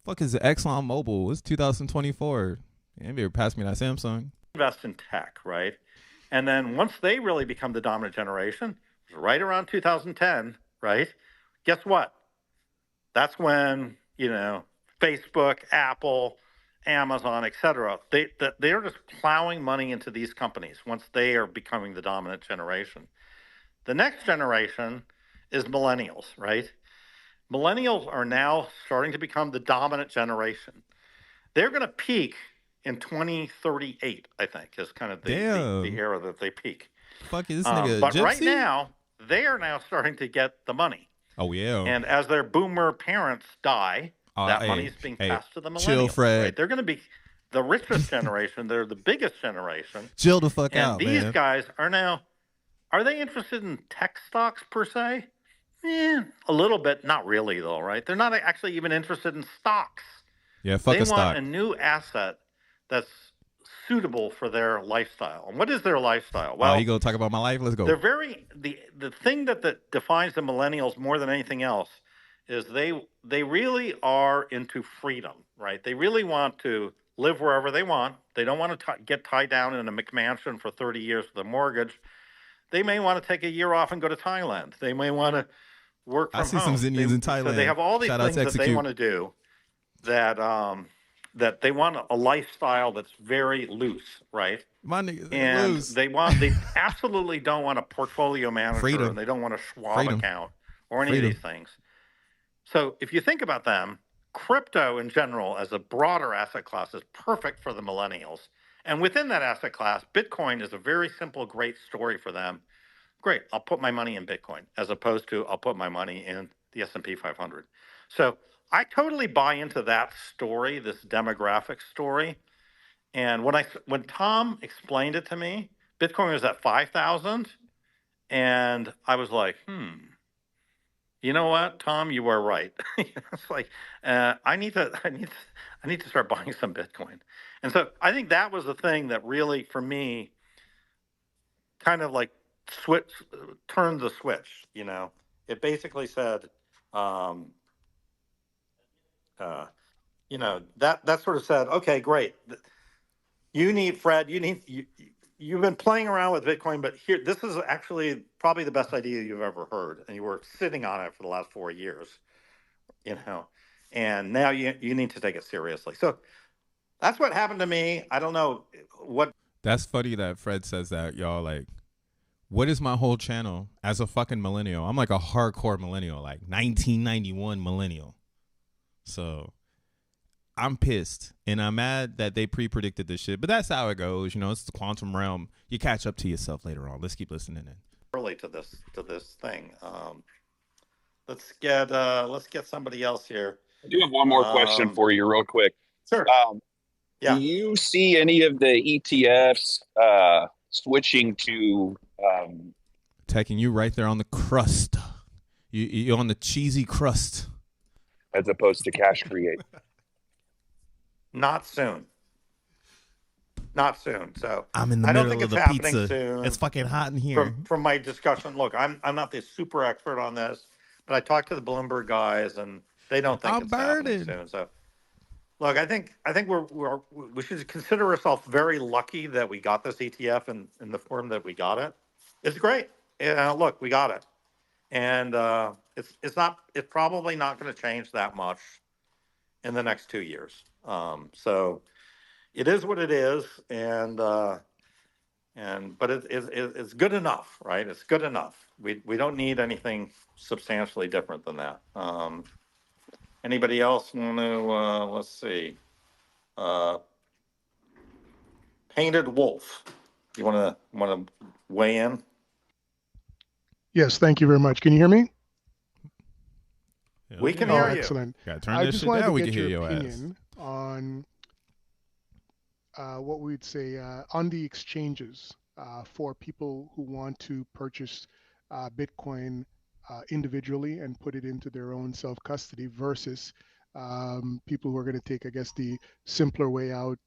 Fuck is it? ExxonMobil? It's 2024. Maybe pass me that Samsung. Invest in tech, right? And then once they really become the dominant generation, right around 2010, right? Guess what? That's when, you know, Facebook, Apple, Amazon, etc. They're just plowing money into these companies once they are becoming the dominant generation. The next generation is millennials, right? Millennials are now starting to become the dominant generation. They're going to peak in 2038, I think, is kind of the era that they peak. Fuck, is this nigga but gypsy? Right now, they are now starting to get the money. Oh, yeah. And as their boomer parents die, that money is being passed to the millennials. Chill, Fred. Right? They're going to be the richest generation. They're the biggest generation. Chill the fuck out, man. And these guys are they interested in tech stocks per se? A little bit. Not really, though, right? They're not actually even interested in stocks. Yeah, fuck a stock. They want a new asset that's suitable for their lifestyle. And what is their lifestyle? Well, Well, you go talk about my life. Let's go. they're the thing that defines the millennials more than anything else is they really are into freedom, right? They really want to live wherever they want. They don't want to get tied down in a McMansion for 30 years with a mortgage. They may want to take a year off and go to Thailand. They may want to work I from see some home. Xenians in Thailand. So they have all these Shout out things to that they Execute. want to do that that they want a lifestyle that's very loose, right? My niggas And loose. they absolutely don't want a portfolio manager, Freedom. and they don't want a Schwab Freedom. account or any Freedom. of these things. So if you think about them, crypto in general as a broader asset class is perfect for the millennials. And within that asset class, Bitcoin is a very simple, great story for them. Great, I'll put my money in Bitcoin as opposed to I'll put my money in the S&P 500. So I totally buy into that story, this demographic story. And when Tom explained it to me, Bitcoin was at 5,000, and I was like, you know what, Tom, you are right. It's like I need to start buying some Bitcoin. And so I think that was the thing that really, for me, kind of like turned the switch. You know, it basically said, you know, that sort of said, okay, great. You've been playing around with Bitcoin, but here, this is actually probably the best idea you've ever heard, and you were sitting on it for the last 4 years, you know, and now you need to take it seriously. So that's what happened to me. I don't know what. That's funny that Fred says that, y'all. Like, what is my whole channel as a fucking millennial? I'm like a hardcore millennial, like 1991 millennial. So I'm pissed, and I'm mad that they pre-predicted this shit. But that's how it goes, you know. It's the quantum realm. You catch up to yourself later on. Let's keep listening in. Early to this thing. Let's get somebody else here. I do have one more question for you, real quick. Sure. Do you see any of the ETFs switching to taking you right there on the crust? You're on the cheesy crust, as opposed to cash create? Not soon. Not soon. So I'm in the middle of the pizza. Soon. It's fucking hot in here. From my discussion, look, I'm not the super expert on this, but I talked to the Bloomberg guys, and they don't think it's happening soon. So, look, I think we should consider ourselves very lucky that we got this ETF in the form that we got it. It's great. Look, we got it, and it's probably not going to change that much in the next 2 years. So it is what it is, but it's good enough, right? It's good enough. We don't need anything substantially different than that. Anybody else want to? Let's see. Painted Wolf. You want to weigh in? Yes, thank you very much. Can you hear me? We can hear you. Excellent. I just wanted to get your opinion on what we'd say on the exchanges for people who want to purchase Bitcoin individually and put it into their own self-custody versus people who are going to take, I guess, the simpler way out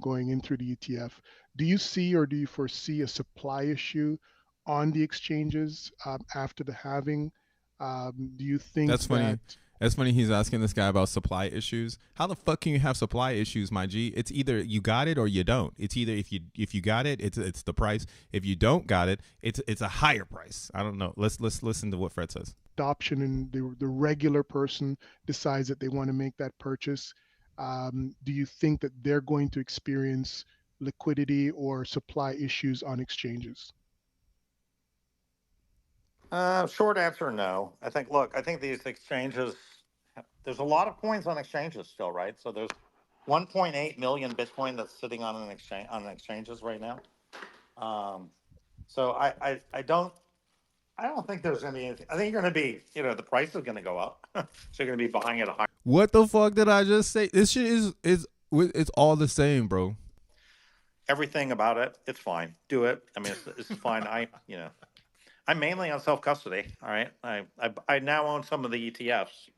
going in through the ETF. Do you see or do you foresee a supply issue on the exchanges after the halving? Do you think that's funny? That's funny. He's asking this guy about supply issues. How the fuck can you have supply issues, my G? It's either you got it or you don't. It's either if you got it, it's the price. If you don't got it, it's a higher price. I don't know. Let's listen to what Fred says. Adoption and the regular person decides that they want to make that purchase. Do you think that they're going to experience liquidity or supply issues on exchanges? Short answer, no. I think these exchanges, there's a lot of coins on exchanges still, right? So there's 1.8 million Bitcoin that's sitting on an exchanges right now. So I don't think there's any. I think you're going to be, the price is going to go up, so you're going to be buying it a higher. What the fuck did I just say? This shit is it's all the same, bro. Everything about it, it's fine. Do it. I mean, it's fine. I'm mainly on self-custody. All right. I now own some of the ETFs.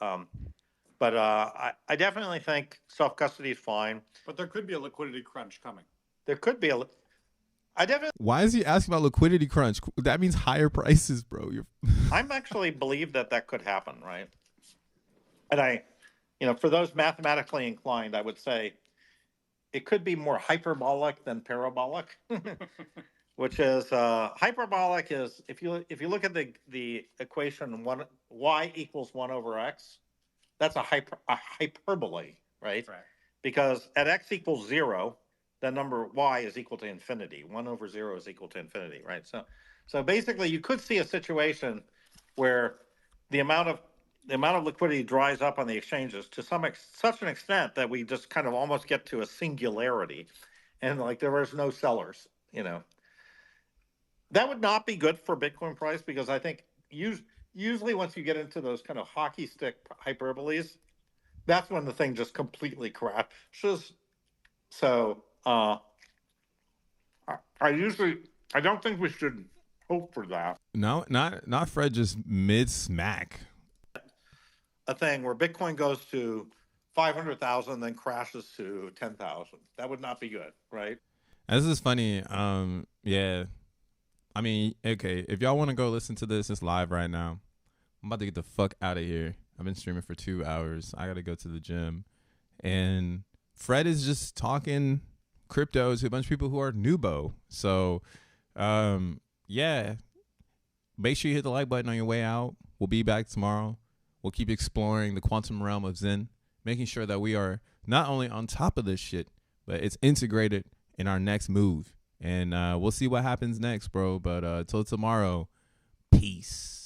But I definitely think self-custody is fine. But there could be a liquidity crunch coming. there could be I definitely. Why is he asking about liquidity crunch? That means higher prices, bro. I'm actually believe that could happen, right? And for those mathematically inclined, I would say it could be more hyperbolic than parabolic, which is hyperbolic is if you look at the equation y equals 1 over x, that's a hyperbole, right? Right. Because at x equals 0, the number y is equal to infinity. 1 over 0 is equal to infinity, right? So basically, you could see a situation where the amount of liquidity dries up on the exchanges to such an extent that we just kind of almost get to a singularity, and like there is no sellers. That would not be good for Bitcoin price, because I think usually once you get into those kind of hockey stick hyperboles, that's when the thing just completely crashes. So I don't think we should hope for that. No, not Fred just mid smack. A thing where Bitcoin goes to 500,000, then crashes to 10,000. That would not be good, right? This is funny. Yeah. I mean, okay, if y'all want to go listen to this, it's live right now. I'm about to get the fuck out of here. I've been streaming for 2 hours. I got to go to the gym. And Fred is just talking crypto to a bunch of people who are noobo. So, yeah, make sure you hit the like button on your way out. We'll be back tomorrow. We'll keep exploring the quantum realm of Zen, making sure that we are not only on top of this shit, but it's integrated in our next move. And we'll see what happens next, bro. But till tomorrow, peace.